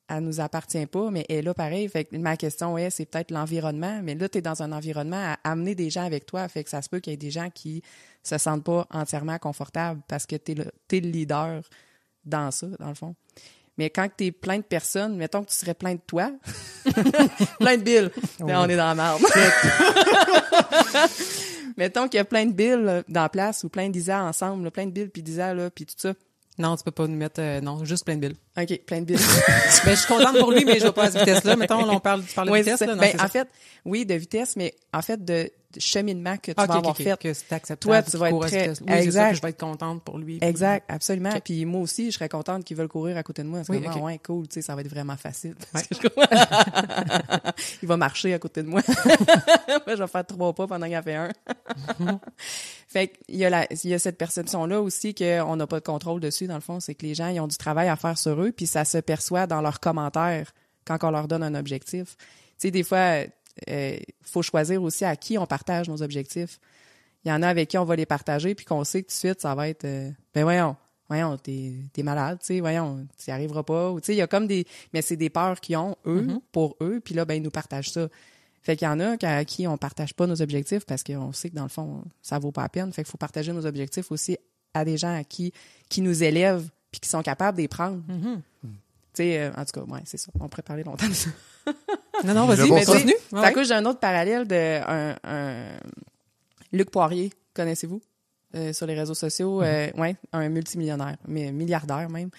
elle nous appartient pas, mais elle est là pareil. Fait que ma question c'est peut-être l'environnement, mais là, tu es dans un environnement à amener des gens avec toi, fait que ça se peut qu'il y ait des gens qui se sentent pas entièrement confortables parce que t'es le leader dans ça, dans le fond. Mais quand tu es plein de personnes, mettons que tu serais plein de toi, plein de Bill, on est dans la merde. Mettons qu'il y a plein de Bill dans la place ou plein d'Isa ensemble, là, plein de Bill puis d'Isa, là, puis tout ça. Non, tu peux pas nous mettre... non, juste plein de Bill. OK, plein de Bill. Ben, je suis contente pour lui, mais je vais pas à cette vitesse-là. Mettons, tu parle de vitesse. Là, non, ben, en fait, oui, de vitesse, mais en fait, de cheminement que tu vas avoir fait. Que c'est acceptable. Toi, tu vas être très... Oui, exact. C'est ça que je vais être contente pour lui. Exact, absolument. Okay. Puis moi aussi, je serais contente qu'ils veulent courir à côté de moi. C'est vraiment, ouais, cool, tu sais, ça va être vraiment facile. Ouais. Il va marcher à côté de moi. Moi, je vais faire 3 pas pendant qu'il en fait un. Fait qu'il y a cette perception-là aussi qu'on n'a pas de contrôle dessus, dans le fond. C'est que les gens, ils ont du travail à faire sur eux, puis ça se perçoit dans leurs commentaires quand on leur donne un objectif. Tu sais, des fois, faut choisir aussi à qui on partage nos objectifs. Il y en a avec qui on va les partager, puis qu'on sait que tout de suite, ça va être ben voyons, t'es malade, tu sais, voyons, tu n'y arriveras pas. Ou tu sais, il y a comme mais c'est des peurs qu'ils ont, eux, pour eux, puis là, ben, ils nous partagent ça. Fait qu'il y en a à qui on partage pas nos objectifs parce qu'on sait que dans le fond, ça vaut pas la peine. Fait qu'il faut partager nos objectifs aussi à des gens qui nous élèvent puis qui sont capables de les prendre. Tu sais, en tout cas, ouais, c'est ça. On pourrait parler longtemps de ça. Non, vas-y, mais continue. Ça cause d'un autre parallèle de Luc Poirier, connaissez-vous? Sur les réseaux sociaux, ouais, un multimillionnaire, mais milliardaire même.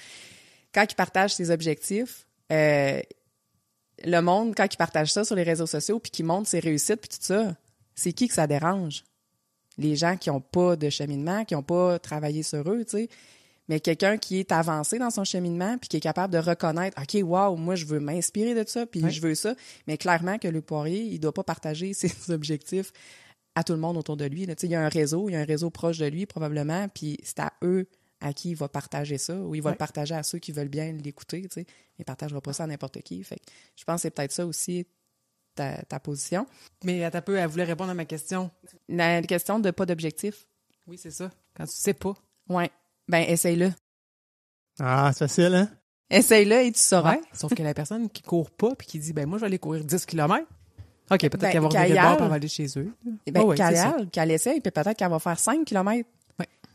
Quand il partage ses objectifs, le monde, quand il partage ça sur les réseaux sociaux puis qu'il montre ses réussites puis tout ça, c'est qui que ça dérange? Les gens qui n'ont pas de cheminement, qui n'ont pas travaillé sur eux, tu sais. Mais quelqu'un qui est avancé dans son cheminement puis qui est capable de reconnaître, OK, wow, moi, je veux m'inspirer de ça puis je veux ça. Mais clairement que Luc Poirier, il doit pas partager ses objectifs à tout le monde autour de lui. Là. Tu sais, il y a un réseau proche de lui probablement, puis c'est à eux à qui il va partager ça, ou il va le partager à ceux qui veulent bien l'écouter, tu sais. Il ne partagera pas ça à n'importe qui. Fait que je pense que c'est peut-être ça aussi ta position. Mais attends un peu, elle voulait répondre à ma question. La question de pas d'objectif. Oui, c'est ça. Quand tu sais pas. Ouais. Ben, essaye-le. Ah, c'est facile, hein? Essaye-le et tu sauras. Ouais, sauf que la personne qui court pas puis qui dit, ben moi, je vais aller courir 10 km. OK, peut-être qu'elle va revenir de bord pour aller chez eux. Ben, qu'elle essaye, puis peut-être qu'elle va faire 5 km.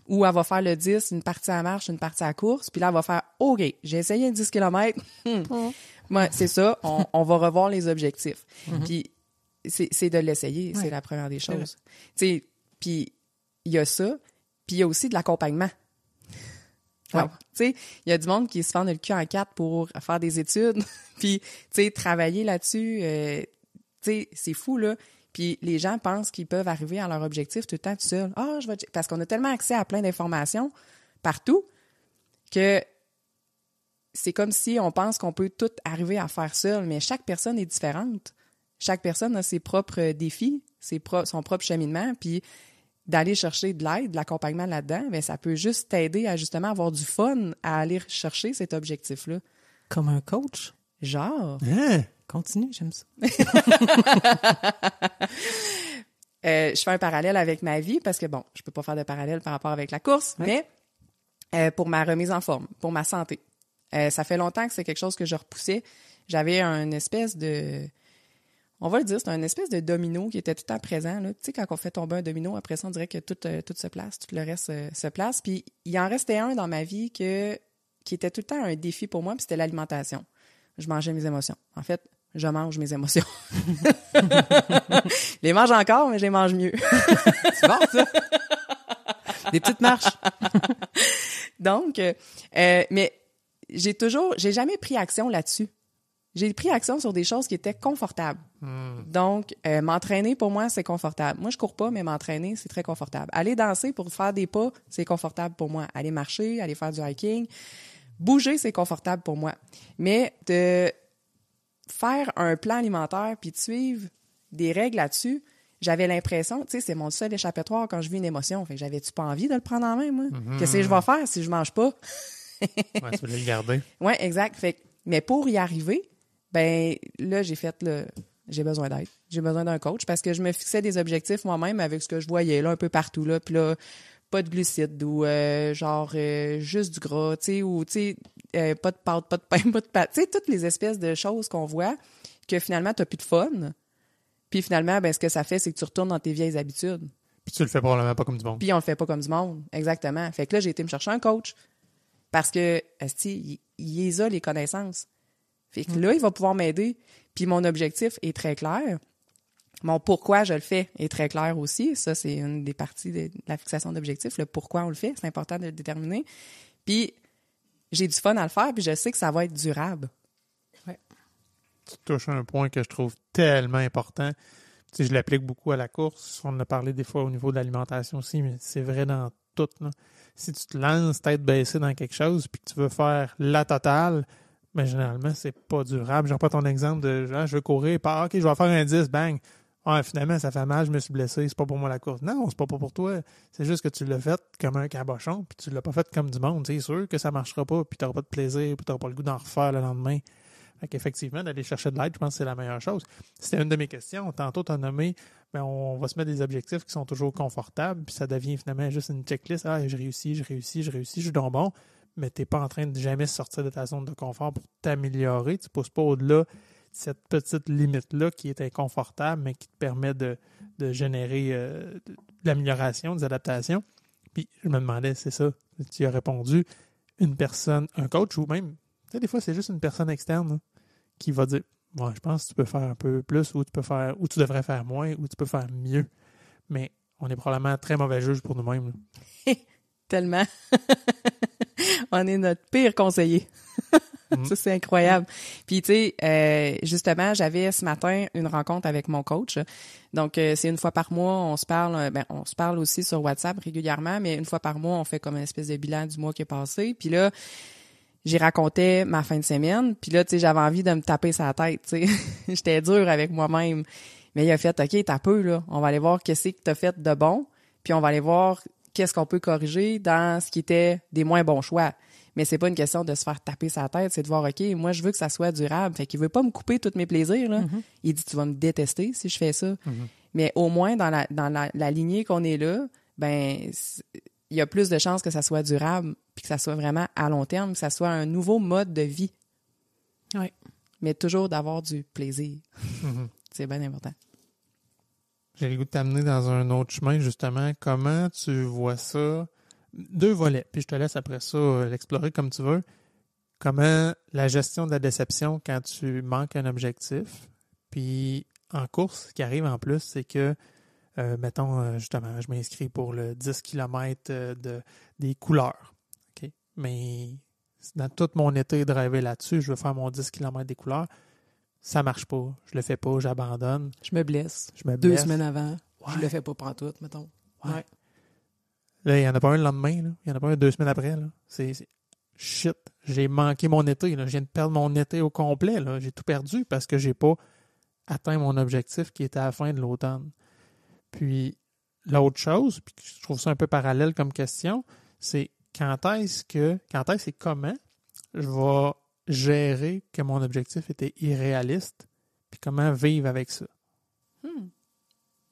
Ou elle va faire le 10, une partie à marche, une partie à course, puis là, elle va faire « OK, j'ai essayé un 10 km. Ouais, c'est ça, on va revoir les objectifs. Puis c'est de l'essayer, c'est la première des choses. Tu sais, puis il y a ça, puis il y a aussi de l'accompagnement. Tu sais, il y a du monde qui se fend le cul en 4 pour faire des études, puis, tu sais, travailler là-dessus, tu sais, c'est fou, là. Puis les gens pensent qu'ils peuvent arriver à leur objectif tout le temps tout seul. Parce qu'on a tellement accès à plein d'informations partout que c'est comme si on pense qu'on peut tout arriver à faire seul, mais chaque personne est différente. Chaque personne a ses propres défis, son propre cheminement, puis d'aller chercher de l'aide, de l'accompagnement là-dedans, bien, ça peut juste t'aider à justement avoir du fun à aller chercher cet objectif-là. Comme un coach? Genre. Hein? Continue, j'aime ça. Je fais un parallèle avec ma vie parce que, bon, je peux pas faire de parallèle par rapport avec la course, mais pour ma remise en forme, pour ma santé. Ça fait longtemps que c'est quelque chose que je repoussais. J'avais une espèce de... On va le dire, c'est un espèce de domino qui était tout le temps présent. Là. Tu sais, quand on fait tomber un domino, après ça, on dirait que tout se place, tout le reste se place. Puis il en restait un dans ma vie que qui était tout le temps un défi pour moi, puis c'était l'alimentation. Je mangeais mes émotions. En fait, je mange mes émotions. Je les mange encore, mais je les mange mieux. C'est bon, ça? Des petites marches. Donc, mais j'ai jamais pris action là-dessus. J'ai pris action sur des choses qui étaient confortables. Donc, m'entraîner, pour moi, c'est confortable. Moi, je cours pas, mais m'entraîner, c'est très confortable. Aller danser pour faire des pas, c'est confortable pour moi. Aller marcher, aller faire du hiking, bouger, c'est confortable pour moi. Mais de faire un plan alimentaire puis de suivre des règles là-dessus, j'avais l'impression, tu sais, c'est mon seul échappatoire quand je vis une émotion. Fait que j'avais-tu pas envie de le prendre en main, moi? Qu'est-ce que je vais faire si je mange pas? Ouais, tu voulais le garder. Oui, exact. Fait que, mais pour y arriver, ben là, j'ai besoin d'aide. J'ai besoin d'un coach parce que je me fixais des objectifs moi-même avec ce que je voyais là un peu partout là, puis là pas de glucides ou juste du gras, tu sais, ou tu sais pas de pâte, pas de pain, pas de pâte, tu sais toutes les espèces de choses qu'on voit que finalement t'as plus de fun. Puis finalement ben ce que ça fait c'est que tu retournes dans tes vieilles habitudes. Puis tu le fais probablement pas comme du monde. Puis on le fait pas comme du monde, exactement. Fait que là j'ai été me chercher un coach parce que esti, il a les connaissances. Fait que là, il va pouvoir m'aider. Puis mon objectif est très clair. Mon pourquoi je le fais est très clair aussi. Ça, c'est une des parties de la fixation d'objectifs. Le pourquoi on le fait, c'est important de le déterminer. Puis j'ai du fun à le faire, puis je sais que ça va être durable. Ouais. Tu touches un point que je trouve tellement important. Tu sais, je l'applique beaucoup à la course. On en a parlé des fois au niveau de l'alimentation aussi, mais c'est vrai dans tout, là. Si tu te lances tête baissée dans quelque chose puis que tu veux faire la totale, mais généralement, c'est pas durable. Je reprends ton exemple de genre, je veux courir, OK, je vais faire un 10, bang. Ouais, finalement, ça fait mal, je me suis blessé, c'est pas pour moi la course. Non, c'est pas pour toi. C'est juste que tu l'as fait comme un cabochon, puis tu l'as pas fait comme du monde. C'est sûr que ça marchera pas, puis t'auras pas de plaisir, puis t'auras pas le goût d'en refaire le lendemain. Fait qu'effectivement, d'aller chercher de l'aide, je pense que c'est la meilleure chose. C'était une de mes questions. Tantôt, tu as nommé, ben, on va se mettre des objectifs qui sont toujours confortables, puis ça devient finalement juste une checklist. Ah, je réussis, je suis donc bon. Mais tu n'es pas en train de jamais sortir de ta zone de confort pour t'améliorer. Tu ne pousses pas au-delà de cette petite limite-là qui est inconfortable, mais qui te permet de générer de l'amélioration, des adaptations. Puis je me demandais, c'est ça, tu as répondu, une personne, un coach ou même, tu sais, des fois, c'est juste une personne externe là, qui va dire, ouais, je pense que tu peux faire un peu plus, ou tu peux faire, ou tu devrais faire moins, ou tu peux faire mieux. Mais on est probablement très mauvais juge pour nous-mêmes. Tellement. On est notre pire conseiller. Ça, c'est incroyable. Puis, tu sais, justement, j'avais ce matin une rencontre avec mon coach. Donc, c'est une fois par mois, on se parle aussi sur WhatsApp régulièrement, mais une fois par mois, on fait comme une espèce de bilan du mois qui est passé. Puis là, j'ai raconté ma fin de semaine. Puis là, tu sais, j'avais envie de me taper sa tête, tu sais. J'étais dure avec moi-même. Mais il a fait, OK, t'as peu, là. On va aller voir qu'est-ce que t'as fait de bon. Puis on va aller voir qu'est-ce qu'on peut corriger dans ce qui était des moins bons choix. Mais c'est pas une question de se faire taper sa tête, c'est de voir, OK, moi, je veux que ça soit durable. Fait qu'il veut pas me couper tous mes plaisirs, là. Mm-hmm. Il dit, tu vas me détester si je fais ça. Mm-hmm. Mais au moins, dans la lignée qu'on est là, ben, il y a plus de chances que ça soit durable puis que ça soit vraiment à long terme, que ça soit un nouveau mode de vie. Oui. Mais toujours d'avoir du plaisir. Mm-hmm. C'est bien important. J'ai le goût de t'amener dans un autre chemin, justement. Comment tu vois ça? 2 volets, puis je te laisse après ça l'explorer comme tu veux. Comment la gestion de la déception quand tu manques un objectif. Puis en course, ce qui arrive en plus, c'est que, mettons, justement, je m'inscris pour le 10 km des couleurs. Okay? Mais dans tout mon été drivé là-dessus, je veux faire mon 10 km des couleurs. Ça marche pas. Je le fais pas, j'abandonne. Je me blesse. 2 semaines avant. Ouais. Je le fais pas pantoute, mettons. Ouais. Là, il n'y en a pas un le lendemain. Là. Il n'y en a pas un 2 semaines après. Là. C'est shit. J'ai manqué mon été. Là. Je viens de perdre mon été au complet. Là. J'ai tout perdu parce que j'ai pas atteint mon objectif qui était à la fin de l'automne. Puis, l'autre chose, puis je trouve ça un peu parallèle comme question, c'est quand est-ce et comment je vais gérer que mon objectif était irréaliste, puis comment vivre avec ça?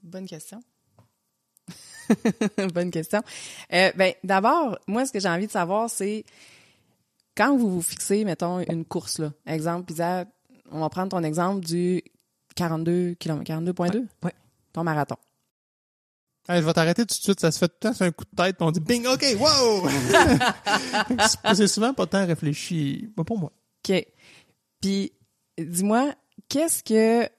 Bonne question. Bonne question. D'abord, moi, ce que j'ai envie de savoir, c'est quand vous vous fixez, mettons, une course, là, exemple, Isa, on va prendre ton exemple du 42 km, 42.2, ouais. Ton marathon. Hey, je vais t'arrêter tout de suite. Ça se fait tout le temps sur un coup de tête. Puis on dit bing, OK, wow! C'est souvent pas tant réfléchi. Pas pour moi. OK. Puis, dis-moi, qu'est-ce que...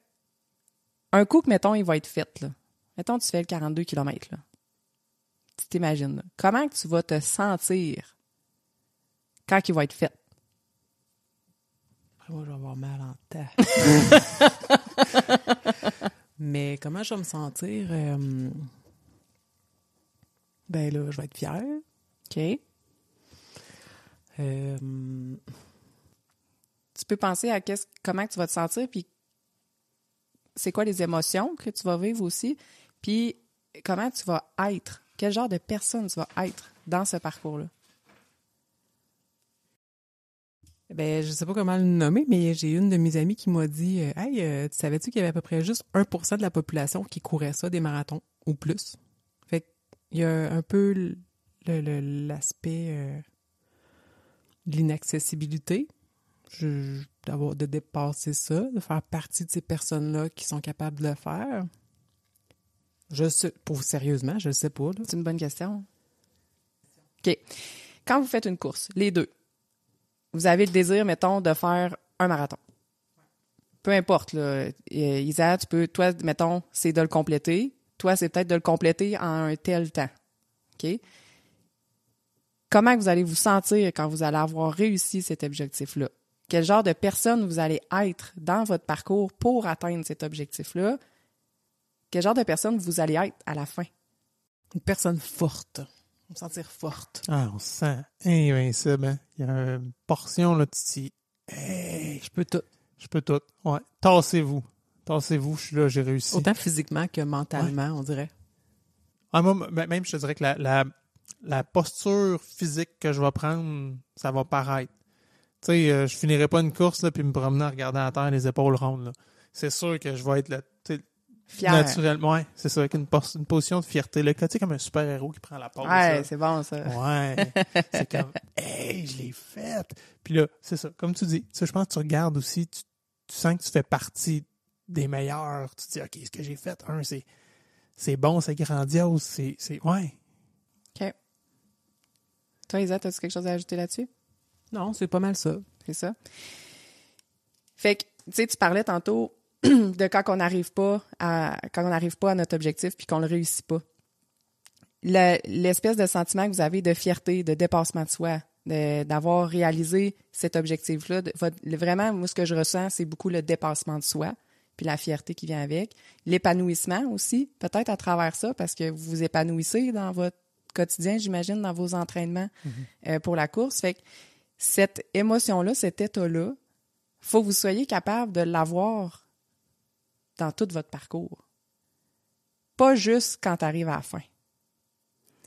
Un coup que, mettons, il va être fait, là. Mettons, tu fais le 42 km, là. Tu t'imagines, là. Comment que tu vas te sentir quand il va être fait? Moi, je vais avoir mal en tête. Mais comment je vais me sentir? Ben là, je vais être fière. OK. Tu peux penser à comment tu vas te sentir, puis c'est quoi les émotions que tu vas vivre aussi, puis comment tu vas être, quel genre de personne tu vas être dans ce parcours-là. Ben, je sais pas comment le nommer, mais j'ai une de mes amies qui m'a dit Hey, tu savais-tu qu'il y avait à peu près juste 1% de la population qui courait ça, des marathons, ou plus? Fait qu'il y a un peu l'aspect de l'inaccessibilité, de dépasser ça, de faire partie de ces personnes-là qui sont capables de le faire. Sérieusement, je le sais pas. Là. C'est une bonne question. OK. Quand vous faites une course, les deux, vous avez le désir, mettons, de faire un marathon. Peu importe, là. Isa, toi, mettons, c'est de le compléter. Toi, c'est peut-être de le compléter en un tel temps. OK? Comment vous allez vous sentir quand vous allez avoir réussi cet objectif-là? Quel genre de personne vous allez être dans votre parcours pour atteindre cet objectif-là? Quel genre de personne vous allez être à la fin? Une personne forte. On me sentir forte. Ah, on se sent invincible. Hein? Il y a une portion, là, tu te dis, hey, Je peux tout. je peux tout. Ouais. Tassez-vous. Tassez-vous, je suis là, j'ai réussi. Autant physiquement que mentalement, on dirait. Ah, moi, même, je te dirais que la posture physique que je vais prendre, ça va paraître. Tu sais, je finirai pas une course, là, puis me promener à regarder à terre, les épaules rondes, là. C'est sûr que je vais être là, Fier. naturellement. Ouais, c'est ça, avec une position de fierté. Là, tu sais, comme un super-héros qui prend la pause. Ouais, là. c'est bon, ça. Ouais, c'est comme, hey, je l'ai faite. Puis là, c'est ça, comme tu dis, ça, je pense que tu regardes aussi, tu sens que tu fais partie des meilleurs. Tu te dis, OK, ce que j'ai fait, c'est bon, c'est grandiose, c'est, ouais. OK. Toi, Isa, as-tu quelque chose à ajouter là-dessus? Non, c'est pas mal ça. C'est ça. Fait que, tu sais, tu parlais tantôt de quand on n'arrive pas à notre objectif puis qu'on le réussit pas. L'espèce de sentiment que vous avez de fierté, de dépassement de soi, d'avoir réalisé cet objectif-là. Vraiment, moi, ce que je ressens, c'est beaucoup le dépassement de soi puis la fierté qui vient avec. L'épanouissement aussi, peut-être à travers ça, parce que vous vous épanouissez dans votre quotidien, j'imagine, dans vos entraînements pour la course. Fait que cette émotion-là, cet état-là, faut que vous soyez capable de l'avoir dans tout votre parcours. Pas juste quand tu arrives à la fin.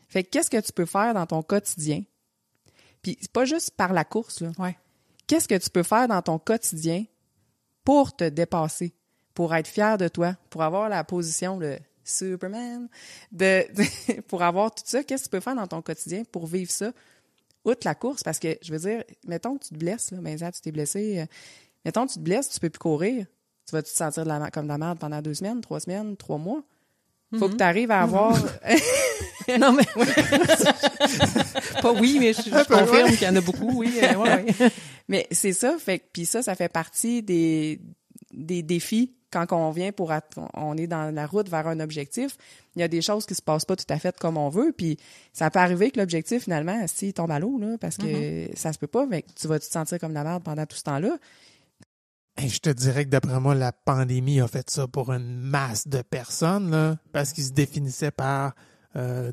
Fait que qu'est-ce que tu peux faire dans ton quotidien? Puis c'est pas juste par la course, là. Ouais. Qu'est-ce que tu peux faire dans ton quotidien pour te dépasser, pour être fier de toi, pour avoir la position de Superman, pour avoir tout ça? Qu'est-ce que tu peux faire dans ton quotidien pour vivre ça? Outre la course, parce que, je veux dire, mettons que tu te blesses, là, ben, tu t'es blessé, mettons que tu te blesses, tu peux plus courir, tu vas-tu te sentir comme de la merde pendant 2 semaines, 3 semaines, 3 mois? Faut que tu arrives à avoir... Non, mais... pas oui, mais je confirme qu'il y en a beaucoup, oui. Ouais. Mais c'est ça, puis ça fait partie des défis quand on vient on est dans la route vers un objectif. Il y a des choses qui se passent pas tout à fait comme on veut, puis ça peut arriver que l'objectif, finalement, s'il tombe à l'eau, là, parce que ça se peut pas, mais tu vas te sentir comme de la merde pendant tout ce temps-là. Hey, je te dirais que d'après moi, la pandémie a fait ça pour une masse de personnes, là, parce qu'ils se définissaient par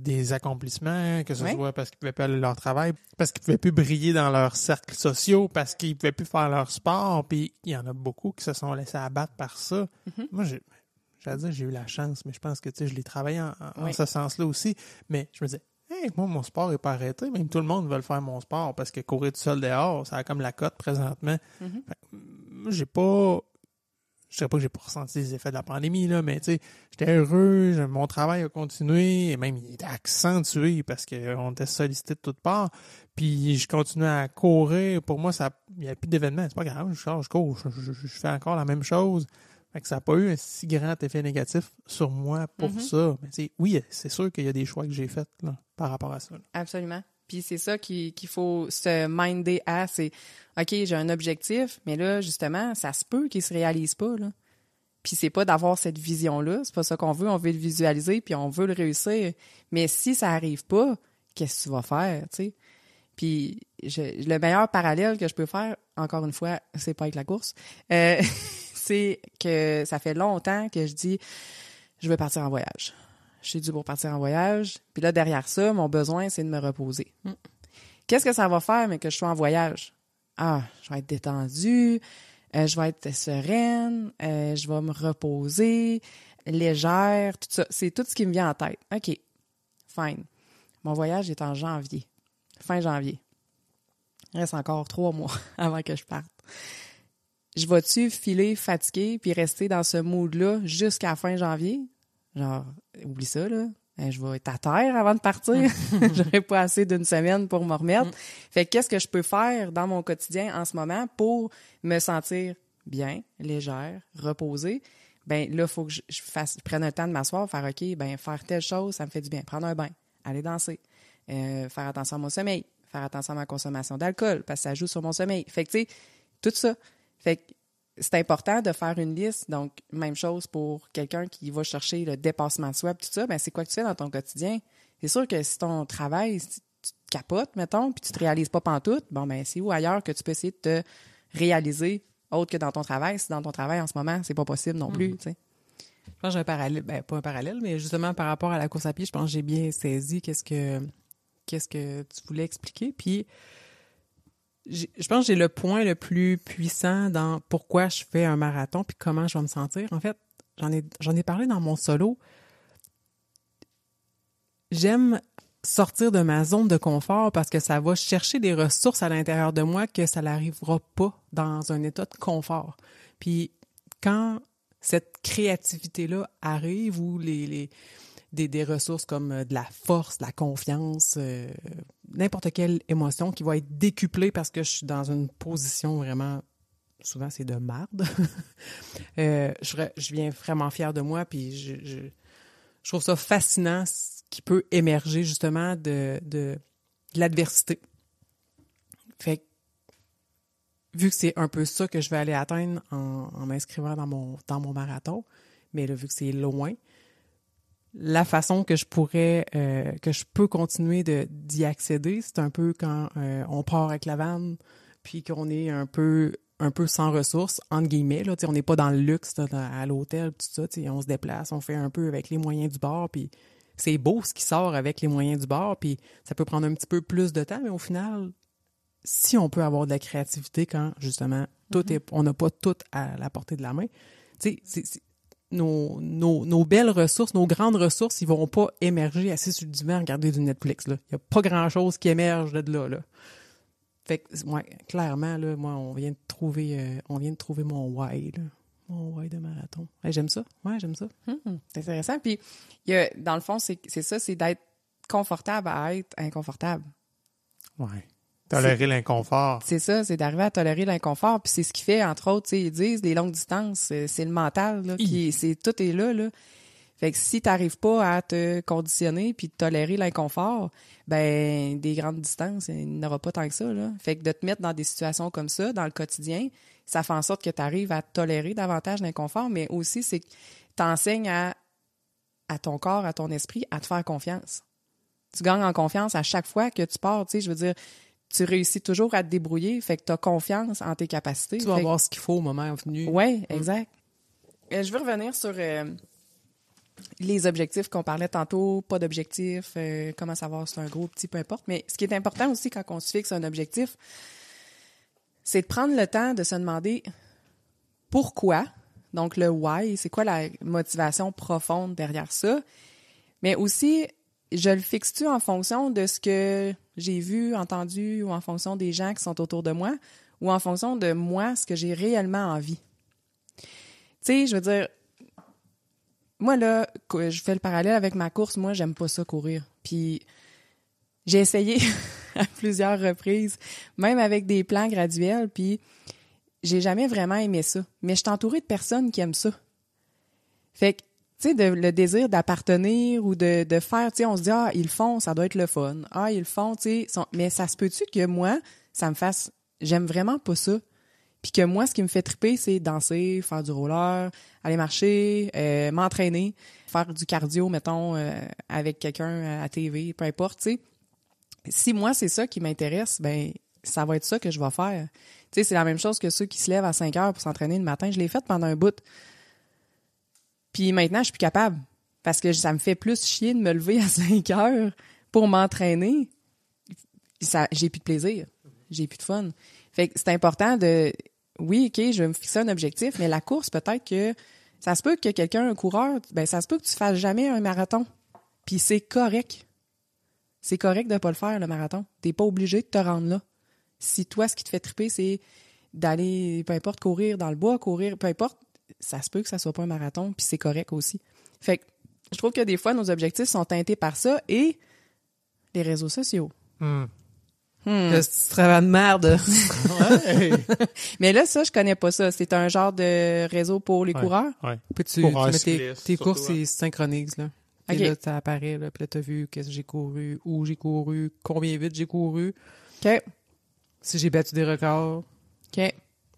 des accomplissements, que ce soit parce qu'ils pouvaient plus aller à leur travail, parce qu'ils pouvaient plus briller dans leurs cercles sociaux, parce qu'ils pouvaient plus faire leur sport, puis il y en a beaucoup qui se sont laissés abattre par ça. Moi, j'allais dire j'ai eu la chance, mais je pense que je l'ai travaillé en ce sens-là aussi, mais je me disais, hey, moi, mon sport n'est pas arrêté, même tout le monde veut faire mon sport, parce que courir tout seul dehors, ça a comme la cote présentement. Moi, je dirais pas que j'ai pas ressenti les effets de la pandémie, là, mais tu sais, j'étais heureux, mon travail a continué, et même il était accentué parce qu'on était sollicité de toutes parts. Puis je continuais à courir. Pour moi, il n'y a plus d'événements. C'est pas grave, je cours, je fais encore la même chose. Fait que ça n'a pas eu un si grand effet négatif sur moi pour ça. Mais oui, c'est sûr qu'il y a des choix que j'ai faits là, par rapport à ça. Là. Absolument. Puis c'est ça qu'il faut se minder à, c'est OK, j'ai un objectif, mais là, justement, ça se peut qu'il se réalise pas, là. Puis c'est pas d'avoir cette vision-là, c'est pas ça qu'on veut, on veut le visualiser, puis on veut le réussir. Mais si ça arrive pas, qu'est-ce que tu vas faire, tu sais? Puis le meilleur parallèle que je peux faire, encore une fois, c'est pas avec la course, c'est que ça fait longtemps que je dis je veux partir en voyage. Je suis due pour partir en voyage. Puis là, derrière ça, mon besoin, c'est de me reposer. Qu'est-ce que ça va faire, mais que je sois en voyage? Ah, je vais être détendue, je vais être sereine, je vais me reposer, légère, tout ça. C'est tout ce qui me vient en tête. OK, fine. Mon voyage est en janvier, fin janvier. Il reste encore 3 mois avant que je parte. Je vais-tu filer fatiguée puis rester dans ce mood-là jusqu'à fin janvier? Genre, oublie ça, là. Je vais être à terre avant de partir. J'aurai pas assez d'une semaine pour me remettre. Fait que qu'est-ce que je peux faire dans mon quotidien en ce moment pour me sentir bien, légère, reposée? Ben là, il faut que je prenne un temps de m'asseoir, faire OK, ben faire telle chose, ça me fait du bien. Prendre un bain, aller danser, faire attention à mon sommeil, faire attention à ma consommation d'alcool, parce que ça joue sur mon sommeil. Fait que, tu sais, tout ça. Fait que c'est important de faire une liste. Donc, même chose pour quelqu'un qui va chercher le dépassement de soi, tout ça. Ben, c'est quoi que tu fais dans ton quotidien? C'est sûr que si ton travail, si tu te capotes, mettons, puis tu te réalises pas pantoute, bon, ben, c'est où ailleurs que tu peux essayer de te réaliser autre que dans ton travail? Si dans ton travail, en ce moment, c'est pas possible non plus, tu sais. Je pense que j'ai un parallèle, ben, pas un parallèle, mais justement par rapport à la course à pied, je pense que j'ai bien saisi qu'est-ce que tu voulais expliquer. Puis, je pense que j'ai le point le plus puissant dans pourquoi je fais un marathon puis comment je vais me sentir. En fait, j'en ai parlé dans mon solo. J'aime sortir de ma zone de confort parce que ça va chercher des ressources à l'intérieur de moi que ça n'arrivera pas dans un état de confort. Puis quand cette créativité-là arrive ou des ressources comme de la force, de la confiance, n'importe quelle émotion qui va être décuplée parce que je suis dans une position vraiment, souvent c'est de marde. Je viens vraiment fière de moi, puis je trouve ça fascinant ce qui peut émerger justement de l'adversité. Fait que, vu que c'est un peu ça que je vais aller atteindre en m'inscrivant dans mon marathon, mais là, vu que c'est loin, la façon que je peux continuer d'y accéder, c'est un peu quand on part avec la vanne, puis qu'on est un peu sans ressources, entre guillemets, là, on n'est pas dans le luxe là, à l'hôtel, tout ça, on se déplace, on fait un peu avec les moyens du bord, puis c'est beau ce qui sort avec les moyens du bord, puis ça peut prendre un petit peu plus de temps, mais au final, si on peut avoir de la créativité quand, justement, on n'a pas tout à la portée de la main, tu sais, nos belles ressources, nos grandes ressources, ils vont pas émerger assis sur le divan à regarder du Netflix. Il n'y a pas grand-chose qui émerge de là. Fait que, ouais, clairement, là, moi, on vient de trouver mon why, là. Mon why de marathon. Hey, j'aime ça. Ouais, j'aime ça. C'est intéressant. Puis, dans le fond, c'est ça, c'est d'être confortable à être inconfortable. Ouais. Tolérer l'inconfort. C'est ça, c'est d'arriver à tolérer l'inconfort. Puis c'est ce qui fait, entre autres, ils disent, les longues distances, c'est le mental, là, tout est là. Fait que si t'arrives pas à te conditionner puis de tolérer l'inconfort, ben, des grandes distances, il n'y en aura pas tant que ça, là. Fait que de te mettre dans des situations comme ça, dans le quotidien, ça fait en sorte que tu arrives à tolérer davantage l'inconfort, mais aussi, c'est que t'enseignes à ton corps, à ton esprit, à te faire confiance. Tu gagnes en confiance à chaque fois que tu pars, tu sais, je veux dire, tu réussis toujours à te débrouiller, fait que tu as confiance en tes capacités. Tu vas avoir ce qu'il faut au moment venu. Oui, exact. Je veux revenir sur les objectifs qu'on parlait tantôt, pas d'objectifs, comment savoir si c'est un gros, petit, peu importe. Mais ce qui est important aussi quand on se fixe un objectif, c'est de prendre le temps de se demander pourquoi, donc le why, c'est quoi la motivation profonde derrière ça, mais aussi, je le fixe-tu en fonction de ce que j'ai vu, entendu, ou en fonction des gens qui sont autour de moi, ou en fonction de moi, ce que j'ai réellement envie. Tu sais, je veux dire, moi, là, je fais le parallèle avec ma course. Moi, j'aime pas ça courir. Puis, j'ai essayé à plusieurs reprises, même avec des plans graduels, puis j'ai jamais vraiment aimé ça. Mais je suis entourée de personnes qui aiment ça. Fait que, tu sais, le désir d'appartenir ou de faire, tu sais, on se dit, ah, ils le font, ça doit être le fun. Ah, ils le font, tu sais. Mais ça se peut-tu que moi, ça me fasse, j'aime vraiment pas ça. Puis que moi, ce qui me fait triper, c'est danser, faire du roller, aller marcher, m'entraîner, faire du cardio, mettons, avec quelqu'un à TV, peu importe, tu sais. Si moi, c'est ça qui m'intéresse, ben ça va être ça que je vais faire. Tu sais, c'est la même chose que ceux qui se lèvent à 5 heures pour s'entraîner le matin. Je l'ai fait pendant un bout. Puis maintenant, je suis plus capable. Parce que ça me fait plus chier de me lever à 5 heures pour m'entraîner. J'ai plus de plaisir. J'ai plus de fun. Fait que c'est important de... Oui, OK, je vais me fixer un objectif, mais la course, peut-être que... Ça se peut que quelqu'un, un coureur, ben ça se peut que tu fasses jamais un marathon. Puis c'est correct. C'est correct de pas le faire, le marathon. T'es pas obligé de te rendre là. Si toi, ce qui te fait triper, c'est d'aller, peu importe, courir dans le bois, courir, peu importe, ça se peut que ça soit pas un marathon, puis c'est correct aussi. Fait que je trouve que des fois, nos objectifs sont teintés par ça et les réseaux sociaux. Le petit travail de merde. Ouais. Mais là, ça, je connais pas ça. C'est un genre de réseau pour les coureurs? Ouais. Puis tu Coureur mets cycliste, tes courses, surtout, hein. ils se synchronisent, là. Puis OK. là, ça apparaît, là. Puis là, t'as vu qu'est-ce que j'ai couru, où j'ai couru, combien vite j'ai couru, OK. si j'ai battu des records. OK. Fait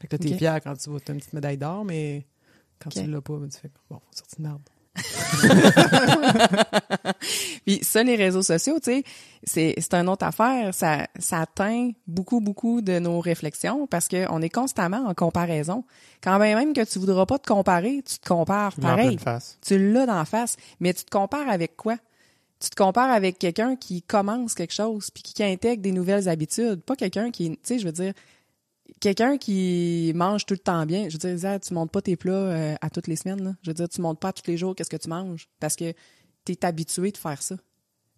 que là, t'es OK. fier quand tu vois, t'as une petite médaille d'or, mais quand OK. tu l'as pas, ben, tu fais, bon, sortie de merde. Puis ça, les réseaux sociaux, tu sais, c'est une autre affaire. Ça atteint beaucoup, beaucoup de nos réflexions parce qu'on est constamment en comparaison. Quand même que tu voudras pas te comparer, tu te compares Tu l'as en pareil. pleine face. Tu l'as d'en face. Mais tu te compares avec quoi? Tu te compares avec quelqu'un qui commence quelque chose puis qui intègre des nouvelles habitudes. Pas quelqu'un qui, tu sais, je veux dire, quelqu'un qui mange tout le temps bien. Je veux dire, tu montes pas tes plats à toutes les semaines, là. Je veux dire, tu montes pas tous les jours qu'est-ce que tu manges parce que tu es habitué de faire ça.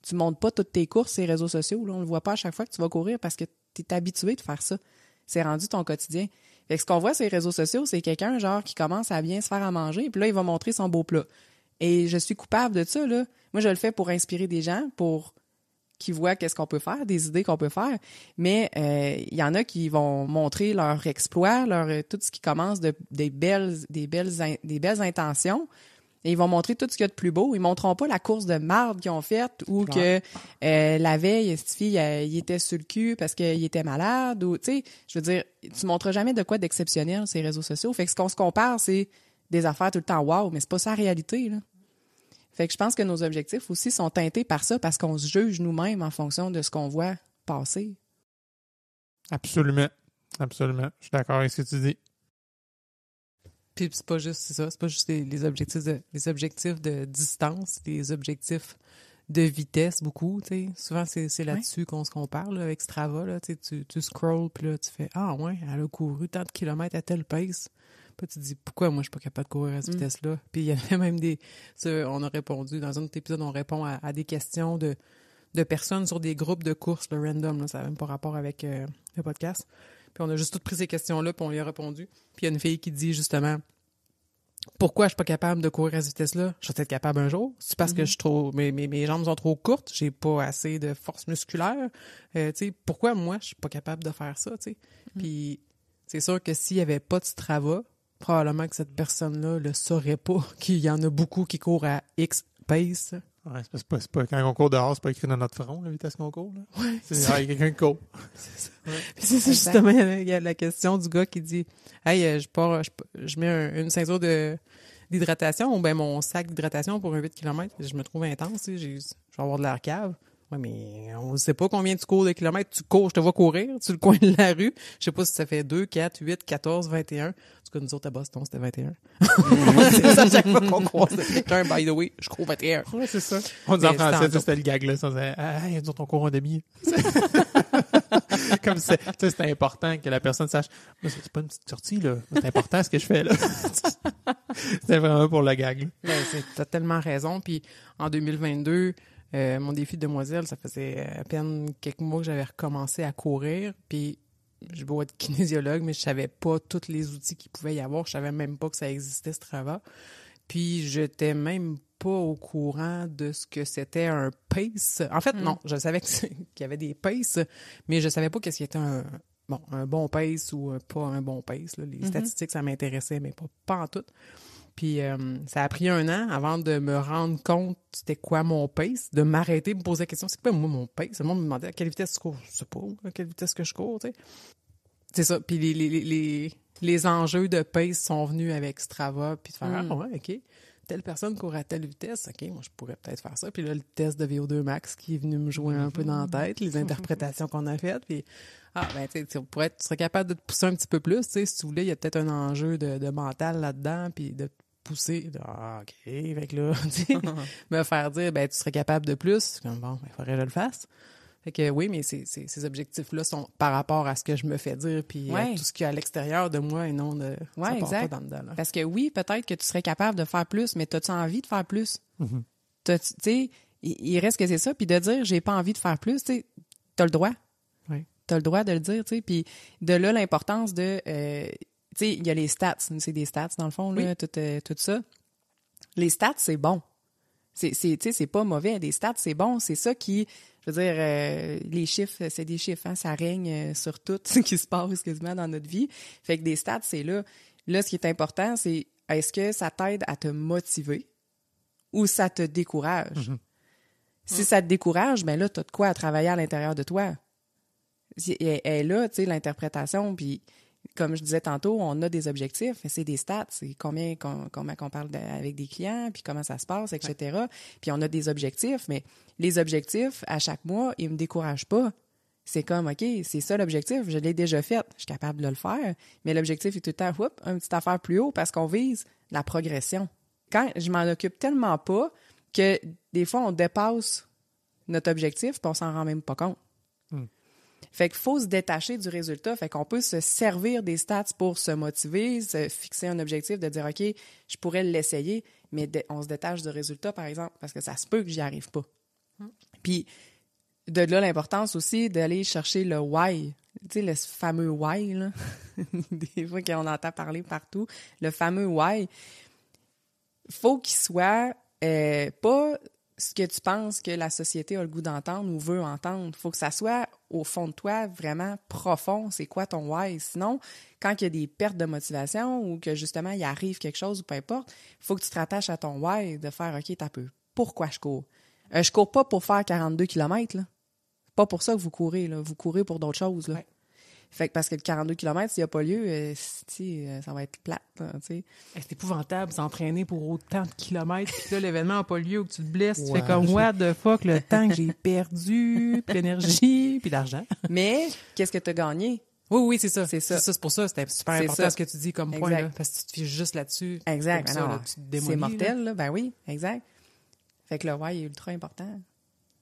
Tu montes pas toutes tes courses sur les réseaux sociaux, là. On le voit pas à chaque fois que tu vas courir parce que tu es habitué de faire ça. C'est rendu ton quotidien. Fait que ce qu'on voit sur les réseaux sociaux, c'est quelqu'un genre qui commence à bien se faire à manger, puis là, il va montrer son beau plat. Et je suis coupable de ça, là. Moi, je le fais pour inspirer des gens, pour qu'ils voient qu'est-ce qu'on peut faire, des idées qu'on peut faire. Mais il y en a qui vont montrer leur exploit, tout ce qui commence des belles intentions. Et ils vont montrer tout ce qu'il y a de plus beau. Ils ne montreront pas la course de marde qu'ils ont faite ou que la veille, cette fille, il était sur le cul parce qu'il était malade. Ou, tu sais, je veux dire, tu ne montres jamais de quoi d'exceptionnel sur les réseaux sociaux. Fait que ce qu'on se compare, c'est des affaires tout le temps wow, mais c'est pas ça la réalité, là. Fait que je pense que nos objectifs aussi sont teintés par ça parce qu'on se juge nous-mêmes en fonction de ce qu'on voit passer. Absolument. Absolument. Je suis d'accord avec ce que tu dis. Puis c'est pas juste ça, c'est pas juste les objectifs de distance, les objectifs de vitesse beaucoup, tu sais. Souvent c'est là-dessus qu'on se compare là, avec Strava là, tu sais, tu scrolls puis là tu fais ah ouais, elle a couru tant de kilomètres à telle pace. Puis tu te dis pourquoi moi je suis pas capable de courir à cette vitesse-là. Puis il y avait même on a répondu dans un autre épisode, on répond à des questions de personnes sur des groupes de courses, le random là, ça n'a même pas rapport avec le podcast. Puis on a juste toutes pris ces questions-là, puis on y a répondu. Puis il y a une fille qui dit justement pourquoi je suis pas capable de courir à cette vitesse-là? Je vais être capable un jour. C'est parce que je suis trop. Mes jambes sont trop courtes, j'ai pas assez de force musculaire. Tu sais, pourquoi moi je suis pas capable de faire ça, tu sais? Puis c'est sûr que s'il y avait pas de Strava, probablement que cette personne-là le saurait pas, qu'il y en a beaucoup qui courent à X pace. Ouais, c'est pas quand on court dehors, c'est pas écrit dans notre front, la vitesse qu'on court. Là. Ouais, il y a quelqu'un qui court. Puis c'est ça, justement, il y a la question du gars qui dit hey, je mets une ceinture d'hydratation ou bien mon sac d'hydratation pour un 8 km. Je me trouve intense, je vais avoir de l'air cave. Oui, mais on ne sait pas combien tu cours de kilomètres. Tu cours, je te vois courir sur le coin de la rue. Je sais pas si ça fait 2, 4, 8, 14, 21. En tout cas, nous autres à Boston, c'était 21. C'est ça, à chaque fois qu'on croise quelqu'un, by the way, je cours 21. Ouais, c'est ça. On dit en Mais français, c'est c'était le gag, là. On disait, hey, nous autres, on court en demi. Comme c'est important que la personne sache, c'est pas une petite sortie, là. C'est important ce que je fais, là. C'était vraiment pour le gag, là. Ben, t'as tellement raison. Puis en 2022, mon défi de demoiselle, ça faisait à peine quelques mois que j'avais recommencé à courir. Puis je dois être kinésiologue, mais je savais pas tous les outils qu'il pouvait y avoir. Je savais même pas que ça existait, ce travail. Puis j'étais même pas au courant de ce que c'était un pace. En fait, non, je savais qu'il y avait des paces, mais je savais pas qu'est-ce qui était bon, un bon pace ou pas un bon pace. Là. Les statistiques, ça m'intéressait, mais pas en tout. Puis ça a pris 1 an avant de me rendre compte c'était quoi mon pace, de m'arrêter, me poser la question, c'est quoi moi mon pace? Le monde me demandait à quelle vitesse tu cours. Je sais pas à quelle vitesse que je cours, tu sais. C'est ça. Puis les enjeux de pace sont venus avec Strava, puis de faire ah ouais, OK. Telle personne court à telle vitesse, OK, moi je pourrais peut-être faire ça. Puis là, le test de VO2 max qui est venu me jouer un peu dans la tête, les interprétations qu'on a faites, puis tu serais capable de te pousser un petit peu plus, tu sais, si tu voulais, il y a peut-être un enjeu de mental là-dedans, puis de pousser, OK, fait que là, tu sais, me faire dire, ben, tu serais capable de plus. Comme, bon, il faudrait que je le fasse. Fait que oui, mais ces objectifs-là sont par rapport à ce que je me fais dire, puis à tout ce qu'il y a à l'extérieur de moi et non de ça part pas dans dedans. Là. Parce que oui, peut-être que tu serais capable de faire plus, mais as-tu envie de faire plus? Tu sais, il reste que c'est ça, puis de dire, j'ai pas envie de faire plus, tu sais, t'as le droit. Oui. T'as le droit de le dire, tu sais, puis de là, l'importance de... tu sais, il y a les stats, c'est des stats dans le fond, là, tout ça. Les stats, c'est bon. Tu sais, c'est pas mauvais. Les stats, c'est bon. C'est ça qui, je veux dire, les chiffres, c'est des chiffres, hein, ça règne sur tout ce qui se passe quasiment dans notre vie. Fait que des stats, c'est là. Là, ce qui est important, c'est est-ce que ça t'aide à te motiver ou ça te décourage? Si ça te décourage, ben là, t'as de quoi à travailler à l'intérieur de toi. Et là, tu sais, l'interprétation, puis comme je disais tantôt, on a des objectifs, mais c'est des stats, c'est combien qu'on parle avec des clients, puis comment ça se passe, etc. Ouais. Puis on a des objectifs, mais les objectifs, à chaque mois, ils me découragent pas. C'est comme, OK, c'est ça l'objectif, je l'ai déjà fait, je suis capable de le faire, mais l'objectif est tout le temps, une petite affaire plus haut parce qu'on vise la progression. Quand je m'en occupe tellement pas que des fois, on dépasse notre objectif puis on s'en rend même pas compte. Fait qu'il faut se détacher du résultat. Fait qu'on peut se servir des stats pour se motiver, se fixer un objectif, de dire, OK, je pourrais l'essayer, mais on se détache du résultat, par exemple, parce que ça se peut que j'y arrive pas. Puis, de là, l'importance aussi d'aller chercher le why. Tu sais, le fameux why, là. Des fois qu'on entend parler partout. Le fameux why. Faut qu'il soit pas ce que tu penses que la société a le goût d'entendre ou veut entendre. Faut que ça soit au fond de toi vraiment profond. C'est quoi ton why? Sinon, quand il y a des pertes de motivation ou que justement il arrive quelque chose ou peu importe, faut que tu te rattaches à ton why de faire OK, t'as peu. Pourquoi je cours? Je cours pas pour faire 42 km, là. Pas pour ça que vous courez, là. Vous courez pour d'autres choses, là. Ouais. Fait que parce que le 42 km, s'il n'y a pas lieu, ça va être plate. C'est épouvantable s'entraîner pour autant de kilomètres, puis là, l'événement n'a pas lieu, ou que tu te blesses, tu fais comme « What the fuck, le temps que j'ai perdu, puis l'énergie, puis l'argent. » Mais, qu'est-ce que tu as gagné? Oui, c'est ça. C'est pour ça, c'était super important ce que tu dis comme point, là, parce que tu te fies juste là-dessus. Exact. Ça, là, tu te démolis, c'est mortel, là. Ben oui, exact. Fait que le why est ultra important.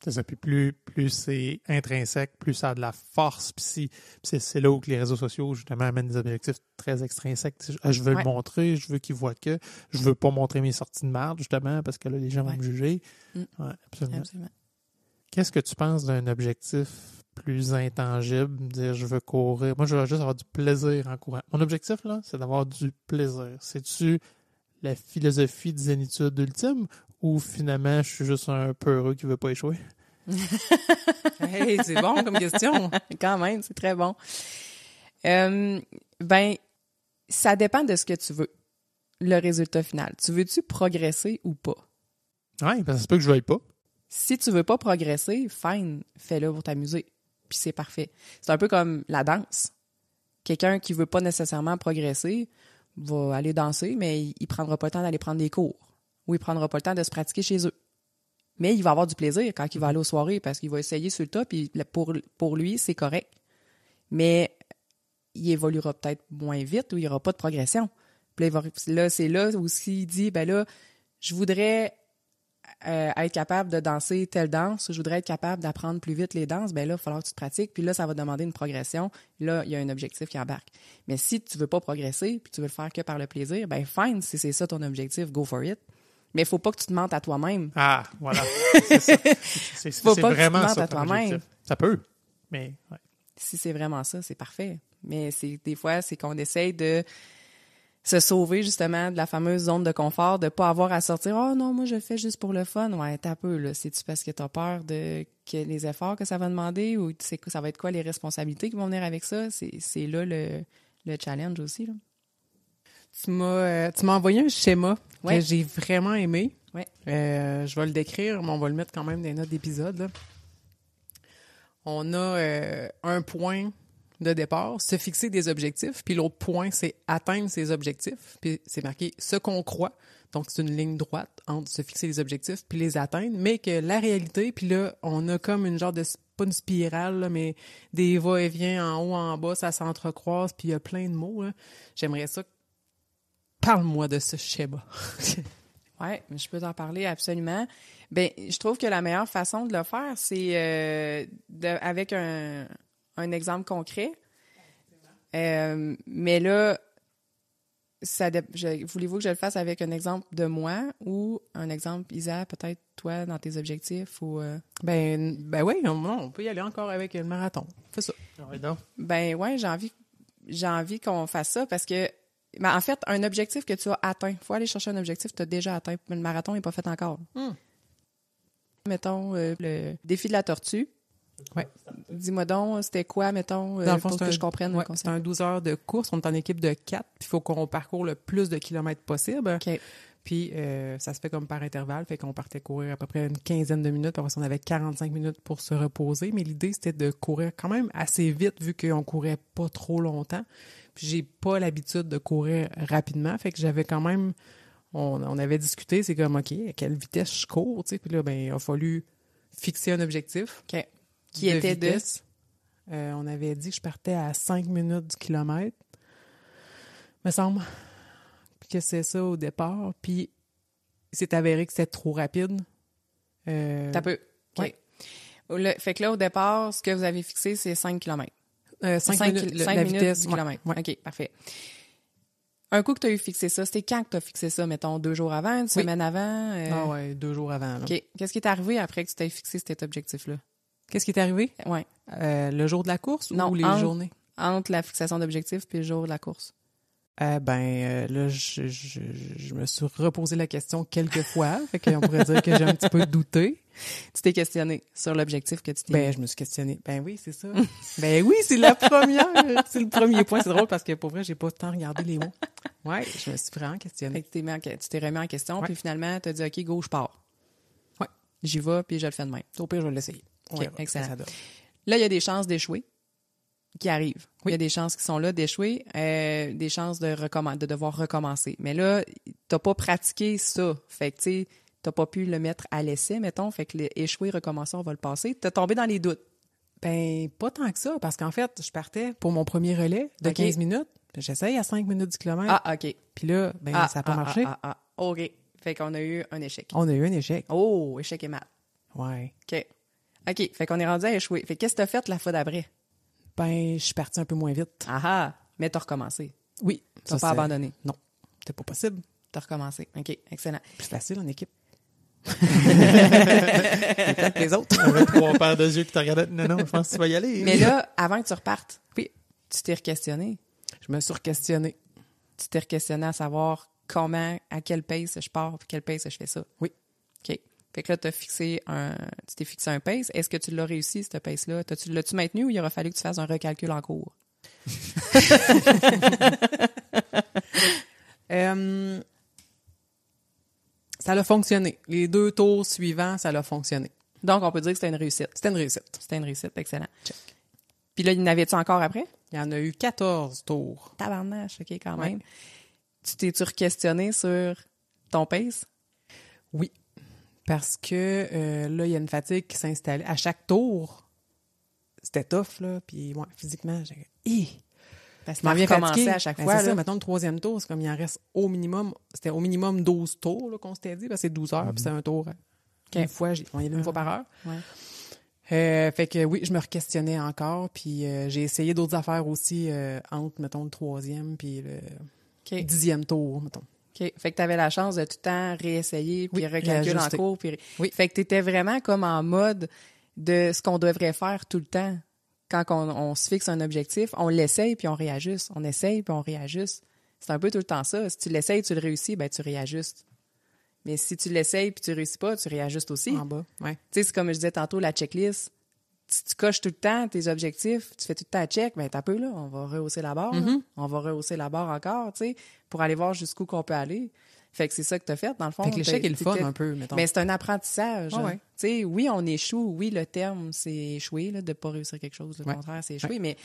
C'est ça. Puis plus c'est intrinsèque, plus ça a de la force. Puis c'est là où les réseaux sociaux, justement, amènent des objectifs très extrinsèques. Je veux le montrer, je veux qu'ils voient que. Je veux pas montrer mes sorties de marde, justement, parce que là, les gens vont me juger. Ouais, absolument. Qu'est-ce que tu penses d'un objectif plus intangible? Dire, je veux courir. Moi, je veux juste avoir du plaisir en courant. Mon objectif, là, c'est d'avoir du plaisir. C'est-tu la philosophie de zénitude ultime ou finalement, je suis juste un peureux qui veut pas échouer? Hey, c'est bon comme question. Quand même, c'est très bon. Ben, ça dépend de ce que tu veux, le résultat final. Tu veux-tu progresser ou pas? Oui, parce que ça se peut que je veuille pas. Si tu veux pas progresser, fine, fais-le pour t'amuser. Puis c'est parfait. C'est un peu comme la danse. Quelqu'un qui veut pas nécessairement progresser va aller danser, mais il prendra pas le temps d'aller prendre des cours. Ou il prendra pas le temps de se pratiquer chez eux. Mais il va avoir du plaisir quand il va aller aux soirées parce qu'il va essayer sur le tas, puis pour lui, c'est correct. Mais il évoluera peut-être moins vite ou il n'y aura pas de progression. Puis là, c'est là où il dit, ben là, je voudrais être capable de danser telle danse, je voudrais être capable d'apprendre plus vite les danses, ben là, il va falloir que tu te pratiques, puis là, ça va demander une progression. Là, il y a un objectif qui embarque. Mais si tu veux pas progresser, puis tu veux le faire que par le plaisir, ben fine, si c'est ça ton objectif, go for it. Mais il faut pas que tu te mentes à toi-même. Ah, voilà. C'est ça. C'est faut pas vraiment que tu te mentes ça à toi-même. Ça peut, mais... Ouais. Si c'est vraiment ça, c'est parfait. Mais des fois, c'est qu'on essaye de se sauver justement de la fameuse zone de confort, de pas avoir à sortir « Oh non, moi je le fais juste pour le fun ». Ouais, t'as peu, là. C'est-tu parce que t'as peur de les efforts que ça va demander ou ça va être quoi les responsabilités qui vont venir avec ça? C'est là le challenge aussi, là. Tu m'as envoyé un schéma Ouais. que j'ai vraiment aimé. Ouais. Je vais le décrire, mais on va le mettre quand même dans les notes d'épisode, là. On a un point de départ, se fixer des objectifs, puis l'autre point, c'est atteindre ces objectifs. Puis c'est marqué « ce qu'on croit ». Donc, c'est une ligne droite entre se fixer les objectifs puis les atteindre, mais que la réalité, puis là, on a comme une genre de, pas une spirale, là, mais des va-et-vient en haut, en bas, ça s'entrecroise, puis il y a plein de mots, là. J'aimerais ça. Parle-moi de ce schéma. Oui, je peux t'en parler absolument. Ben, je trouve que la meilleure façon de le faire, c'est avec un exemple concret. Mais là, voulez-vous que je le fasse avec un exemple de moi ou un exemple, Isa, peut-être toi, dans tes objectifs ou... Ben oui, on peut y aller encore avec le marathon. Fais ça. Ouais, donc. Ben ouais, j'ai envie qu'on fasse ça parce que, en fait, un objectif que tu as atteint, il faut aller chercher un objectif que tu as déjà atteint, mais le marathon n'est pas fait encore. Mettons, le défi de la tortue. Ouais. Dis-moi donc, c'était quoi, mettons, Dans le fond, pour que je comprenne le c'est concept. un 12 heures de course. On est en équipe de 4, puis il faut qu'on parcourt le plus de kilomètres possible. OK. Puis ça se fait comme par intervalle, fait qu'on partait courir à peu près une quinzaine de minutes, puis après ça, on avait 45 minutes pour se reposer. Mais l'idée, c'était de courir quand même assez vite, vu qu'on courait pas trop longtemps. Puis j'ai pas l'habitude de courir rapidement, fait que j'avais quand même... On avait discuté, c'est comme, OK, à quelle vitesse je cours, tu sais. Puis là, ben il a fallu fixer un objectif. OK. Qui était vitesse. On avait dit que je partais à 5 minutes du kilomètre, me semble. Puis que c'est ça au départ. Puis il s'est avéré que c'était trop rapide. T'as peu. OK. Ouais. Fait que là, au départ, ce que vous avez fixé, c'est 5 km. 5 minutes, 5 la minutes vitesse. du kilomètre. Ouais. OK, parfait. Un coup que tu as eu fixé ça, c'était quand que tu as fixé ça? Mettons, 2 jours avant, une semaine avant? Ah ouais, 2 jours avant. Là. OK. Qu'est-ce qui est arrivé après que tu t'aies fixé cet objectif-là? Qu'est-ce qui est arrivé? Ouais. Le jour de la course Non, ou les journées? Entre la fixation d'objectif puis le jour de la course. Là, je me suis reposé la question quelques fois. Fait qu'on pourrait dire que j'ai un petit peu douté. Tu t'es questionné sur l'objectif que tu t'es Ben, je me suis questionné. Ben oui, c'est ça. Ben oui, c'est la première. C'est le premier point. C'est drôle parce que pour vrai, j'ai pas tant regardé les mots. Ouais, je me suis vraiment questionné. Fait que tu t'es remis en question, Ouais. puis finalement, tu as dit, OK, go, je pars. Ouais. J'y vais, puis je le fais de même. Au pire, je vais l'essayer. OK, Ouais, excellent. ça donne. Là, il y a des chances d'échouer qui arrivent. Oui. Il y a des chances qui sont là d'échouer, des chances de devoir recommencer. Mais là, t'as pas pratiqué ça. Fait que, tu sais, t'as pas pu le mettre à l'essai, mettons. Fait que échouer, recommencer, on va le passer. T'as tombé dans les doutes. Ben, pas tant que ça, parce qu'en fait, je partais pour mon premier relais de OK. 15 minutes. J'essaye à 5 minutes du kilomètre. Ah, OK. Puis là, ben, ça n'a pas marché. OK. Fait qu'on a eu un échec. On a eu un échec. Oh, échec et mat. Ouais. OK. OK. Fait qu'on est rendu à échouer. Fait qu'est-ce que t'as fait la fois d'après? Ben, je suis partie un peu moins vite. Ah ah! Mais t'as recommencé. Oui. T'as Ça, pas c'est- abandonné. Non. C'était pas possible. T'as recommencé. OK. Excellent. Plus facile en équipe. Peut-être les autres. On avait 3 paires de yeux qui te regardaient. Non, je pense que tu vas y aller. Mais là, avant que tu repartes, Oui. tu t'es re-questionné. Je me suis re-questionné. Tu t'es re-questionné à savoir comment, à quelle pace je pars, puis quelle pace je fais ça. Oui. OK. Fait que là, tu t'es fixé un pace. Est-ce que tu l'as réussi, cette pace-là? L'as-tu maintenu ou il aura fallu que tu fasses un recalcul en cours? Ça a fonctionné. Les 2 tours suivants, ça a fonctionné. Donc, on peut dire que c'était une réussite. C'était une réussite. C'était une réussite. Excellent. Puis là, il y en avait-tu encore après? Il y en a eu 14 tours. Tabarnache, OK, quand Ouais. même. Tu t'es-tu re-questionné sur ton pace? Oui. Parce que là, il y a une fatigue qui s'installait. À chaque tour, c'était tough, là. Puis, moi, physiquement, j'ai... Parce que Je m'en viens recommencé fatiguée. à chaque Ben, fois. c'est là. ça, mettons, le 3e tour, c'est comme il en reste au minimum... C'était au minimum 12 tours, là, qu'on s'était dit. Parce que c'est 12 heures, puis c'est un tour une fois. On y allait une fois par heure. Ouais. Fait que oui, je me re-questionnais encore. Puis j'ai essayé d'autres affaires aussi entre, mettons, le 3e puis le OK. 10e tour, mettons. OK. Fait que tu avais la chance de tout le temps réessayer, puis Oui, recalculer en réajuster. cours. Puis... Oui. Fait que tu étais vraiment comme en mode de ce qu'on devrait faire tout le temps. Quand on se fixe un objectif, on l'essaye, puis on réajuste. On essaye, puis on réajuste. C'est un peu tout le temps ça. Si tu l'essayes, tu le réussis, ben tu réajustes. Mais si tu l'essayes puis tu réussis pas, tu réajustes aussi. En bas, ouais. Tu sais, c'est comme je disais tantôt, la checklist. Si tu coches tout le temps tes objectifs, tu fais tout le temps check, ben t'as peu là, on va rehausser la barre. Là. On va rehausser la barre encore, tu sais, pour aller voir jusqu'où qu'on peut aller. Fait que c'est ça que t'as fait, dans le fond. Fait que l'échec est le fun un peu, mettons. Mais c'est un apprentissage. Ah ouais. Tu sais, oui, on échoue. Oui, le terme, c'est échouer, là, de pas réussir quelque chose. Le contraire, c'est échouer. Mais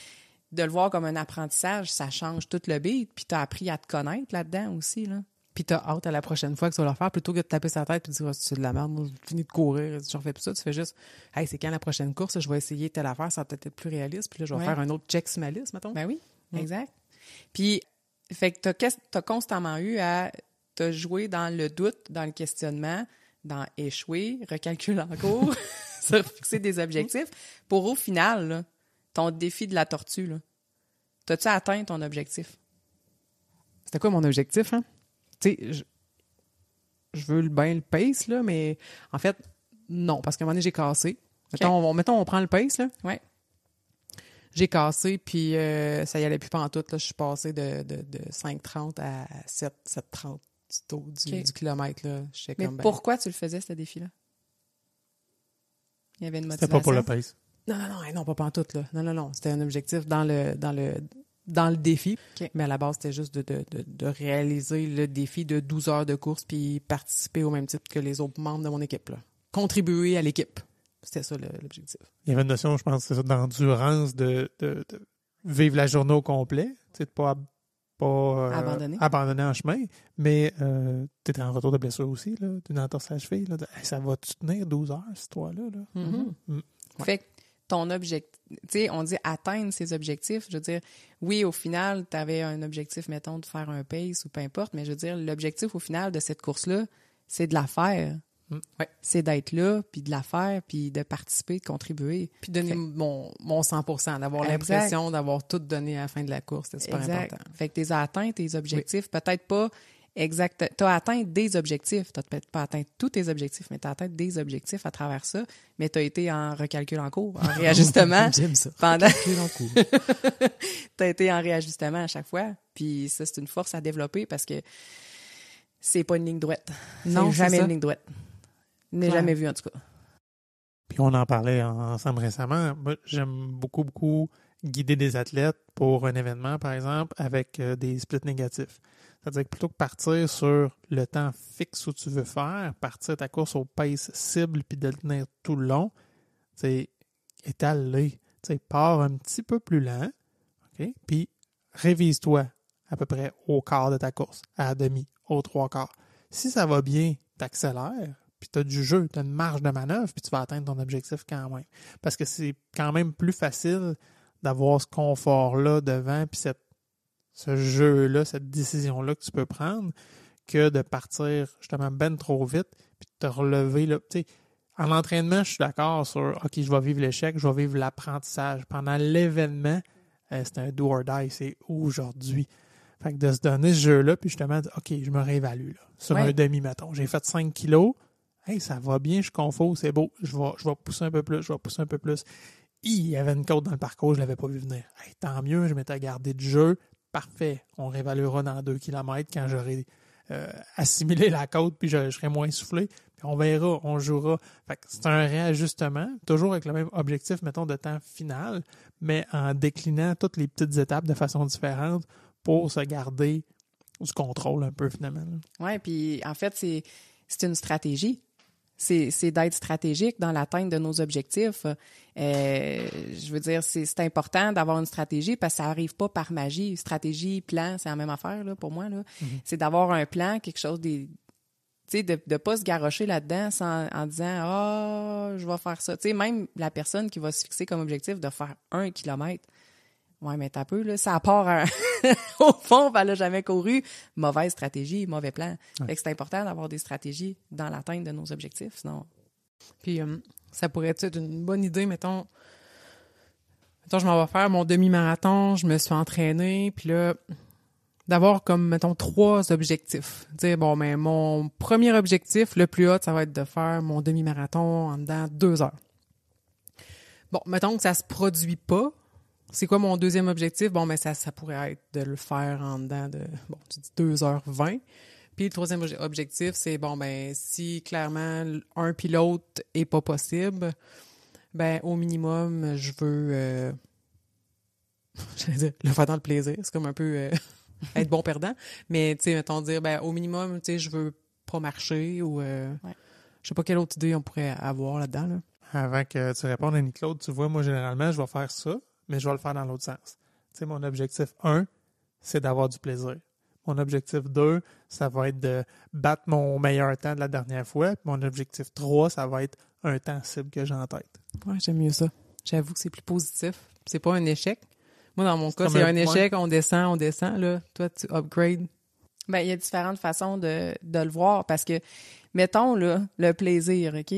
de le voir comme un apprentissage, ça change tout le beat. Puis t'as appris à te connaître là-dedans aussi, là. Puis t'as hâte à la prochaine fois que tu vas le faire, plutôt que de taper sa tête et de dire, c'est de la merde, moi, j'ai fini de courir, je refais plus ça. Tu fais juste, hey, c'est quand la prochaine course, je vais essayer telle affaire, ça va peut-être être plus réaliste. Puis là, je vais faire un autre check sur ma liste, mettons. Ben oui, exact. Puis, fait que t'as constamment eu à te jouer dans le doute, dans le questionnement, dans échouer, recalculer en cours, se fixer des objectifs, pour au final, là, ton défi de la tortue, là, t'as-tu atteint ton objectif? C'était quoi mon objectif, hein? Tu sais, je veux bien le pace, là, mais en fait, non, parce qu'à un moment donné, j'ai cassé. Mettons, on prend le pace, là. Ouais. J'ai cassé, puis ça y allait plus pantoute, là. Je suis passée de 5,30 à 7,30 du kilomètre, là. Mais pourquoi tu le faisais, ce défi-là? Il y avait une motivation? C'était pas pour le pace. Non, pas pantoute, là. Non. C'était un objectif dans le défi. Okay. Mais à la base, c'était juste de réaliser le défi de 12 heures de course puis participer au même titre que les autres membres de mon équipe, là. Contribuer à l'équipe. C'était ça l'objectif. Il y avait une notion, je pense, c'est ça, d'endurance, de vivre la journée au complet, tu sais, de pas abandonner en chemin, mais tu étais en retour de blessure aussi, là, d'une entorse à la cheville. Là, ça va-tu tenir 12 heures, cette histoire-là? Là? Ouais. Fait que ton objectif, tu sais, on dit atteindre ses objectifs. Je veux dire, oui, au final, tu avais un objectif, mettons, de faire un pace ou peu importe, mais je veux dire, l'objectif au final de cette course-là, c'est de la faire. Ouais. C'est d'être là, puis de la faire, puis de participer, de contribuer. Puis donner mon 100%, d'avoir l'impression d'avoir tout donné à la fin de la course. C'était super important. Fait que tu as atteint tes objectifs. Oui. Peut-être pas exact. Tu as atteint des objectifs. Tu n'as peut-être pas atteint tous tes objectifs, mais tu as atteint des objectifs à travers ça. Mais tu as été en recalcul en cours, en réajustement. J'aime ça. Recalcul en cours. Tu as été en réajustement à chaque fois. Puis ça, c'est une force à développer parce que c'est pas une ligne droite. Non, c'est jamais une ligne droite. N'est jamais vu, en tout cas. Puis on en parlait ensemble récemment. Moi, j'aime beaucoup guider des athlètes pour un événement, par exemple, avec des splits négatifs. C'est-à-dire que plutôt que partir sur le temps fixe où tu veux faire, partir ta course au pace cible puis de le tenir tout le long, étale-les. Pars un petit peu plus lent, okay? Puis révise-toi à peu près au quart de ta course, à la demi, aux trois quarts. Si ça va bien, t'accélères, puis tu as du jeu, tu as une marge de manœuvre, puis tu vas atteindre ton objectif quand même. Parce que c'est quand même plus facile d'avoir ce confort-là devant, puis ce jeu-là, cette décision-là que tu peux prendre, que de partir justement ben trop vite, puis de te relever. Là. En entraînement, je suis d'accord sur « OK, je vais vivre l'échec, je vais vivre l'apprentissage ». Pendant l'événement, c'est un do or die, c'est aujourd'hui. Fait que de se donner ce jeu-là, puis justement, OK, je me réévalue là, sur un demi, mettons. J'ai fait 5 kilos. Hey, ça va bien, je suis confort, c'est beau. Je vais pousser un peu plus, Il y avait une côte dans le parcours, je ne l'avais pas vu venir. Hey, tant mieux, je m'étais gardé de jeu. Parfait. On réévaluera dans 2 km quand j'aurai assimilé la côte, puis je serai moins soufflé. Puis on verra, on jouera. Fait que c'est un réajustement, toujours avec le même objectif, mettons, de temps final, mais en déclinant toutes les petites étapes de façon différente pour se garder du contrôle un peu, finalement. Oui, puis en fait, c'est une stratégie. C'est d'être stratégique dans l'atteinte de nos objectifs. Je veux dire, c'est important d'avoir une stratégie parce que ça n'arrive pas par magie. Stratégie, plan, c'est la même affaire là, pour moi. Là. Mm-hmm. C'est d'avoir un plan, quelque chose de ne pas se garrocher là-dedans en disant « je vais faire ça ». Même la personne qui va se fixer comme objectif de faire 1 kilomètre, ouais, mais t'as peu, là, ça part au fond, elle n'a jamais couru. Mauvaise stratégie, mauvais plan. Ouais. Fait que c'est important d'avoir des stratégies dans l'atteinte de nos objectifs, sinon. Puis, ça pourrait être une bonne idée, mettons, je m'en vais faire mon demi-marathon, je me suis entraînée, puis là, d'avoir comme, mettons, 3 objectifs. Dire, bon, mais mon premier objectif, le plus haut, ça va être de faire mon demi-marathon en dedans 2 heures. Bon, mettons que ça se produit pas, C'est quoi mon deuxième objectif? Bon, mais ça pourrait être de le faire en dedans de, bon, tu dis 2h20. Puis le troisième objectif, c'est, bon, ben, si clairement un puis l'autre est pas possible, ben, au minimum, je veux, j'allais dire, le faire dans le plaisir. C'est comme un peu être bon perdant. Mais, tu sais, mettons dire, ben, au minimum, tu sais, je veux pas marcher ou, je sais pas quelle autre idée on pourrait avoir là-dedans, là. Avant que tu répondes, Annie-Claude, tu vois, moi, généralement, je vais faire ça, mais je vais le faire dans l'autre sens. Tu sais, mon objectif 1, c'est d'avoir du plaisir. Mon objectif 2, ça va être de battre mon meilleur temps de la dernière fois. Puis mon objectif 3, ça va être un temps cible que j'ai en tête. Ouais, j'aime mieux ça. J'avoue que c'est plus positif. C'est pas un échec. Moi, dans mon cas, comme c'est un un point. échec, on descend, là. Toi, tu upgrades. Ben, il y a différentes façons de le voir parce que, mettons, là, le plaisir, OK?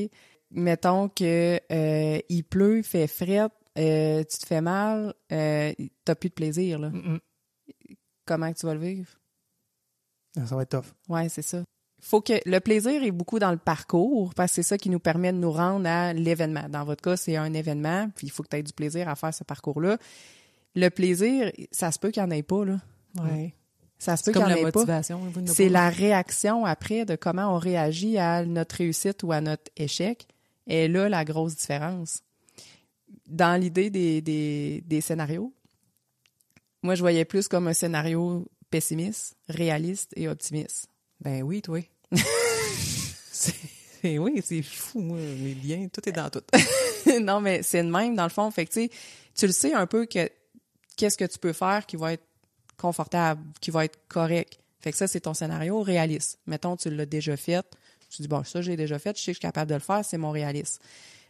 Mettons que il pleut, il fait fret, tu te fais mal, t'as plus de plaisir, là. Comment que tu vas le vivre? Ça va être tough. Ouais, c'est ça. Faut que le plaisir est beaucoup dans le parcours parce que c'est ça qui nous permet de nous rendre à l'événement. Dans votre cas, c'est un événement, puis il faut que tu aies du plaisir à faire ce parcours-là. Le plaisir, ça se peut qu'il n'y en ait pas, là. Ouais. Ça se peut C'est qu'il comme n'y en la ait pas. motivation. C'est la réaction après de comment on réagit à notre réussite ou à notre échec. Et là, la grosse différence. Dans l'idée des scénarios, moi, je voyais plus comme un scénario pessimiste, réaliste et optimiste. Ben oui, toi. Oui, c'est fou, moi, les liens, tout est dans tout. Non, mais c'est de même, dans le fond. Fait que, tu le sais un peu que qu'est-ce que tu peux faire qui va être confortable, qui va être correct. Fait que ça, c'est ton scénario réaliste. Mettons, tu l'as déjà fait. Tu dis, bon, ça, j'ai déjà fait, je sais que je suis capable de le faire, c'est mon réaliste.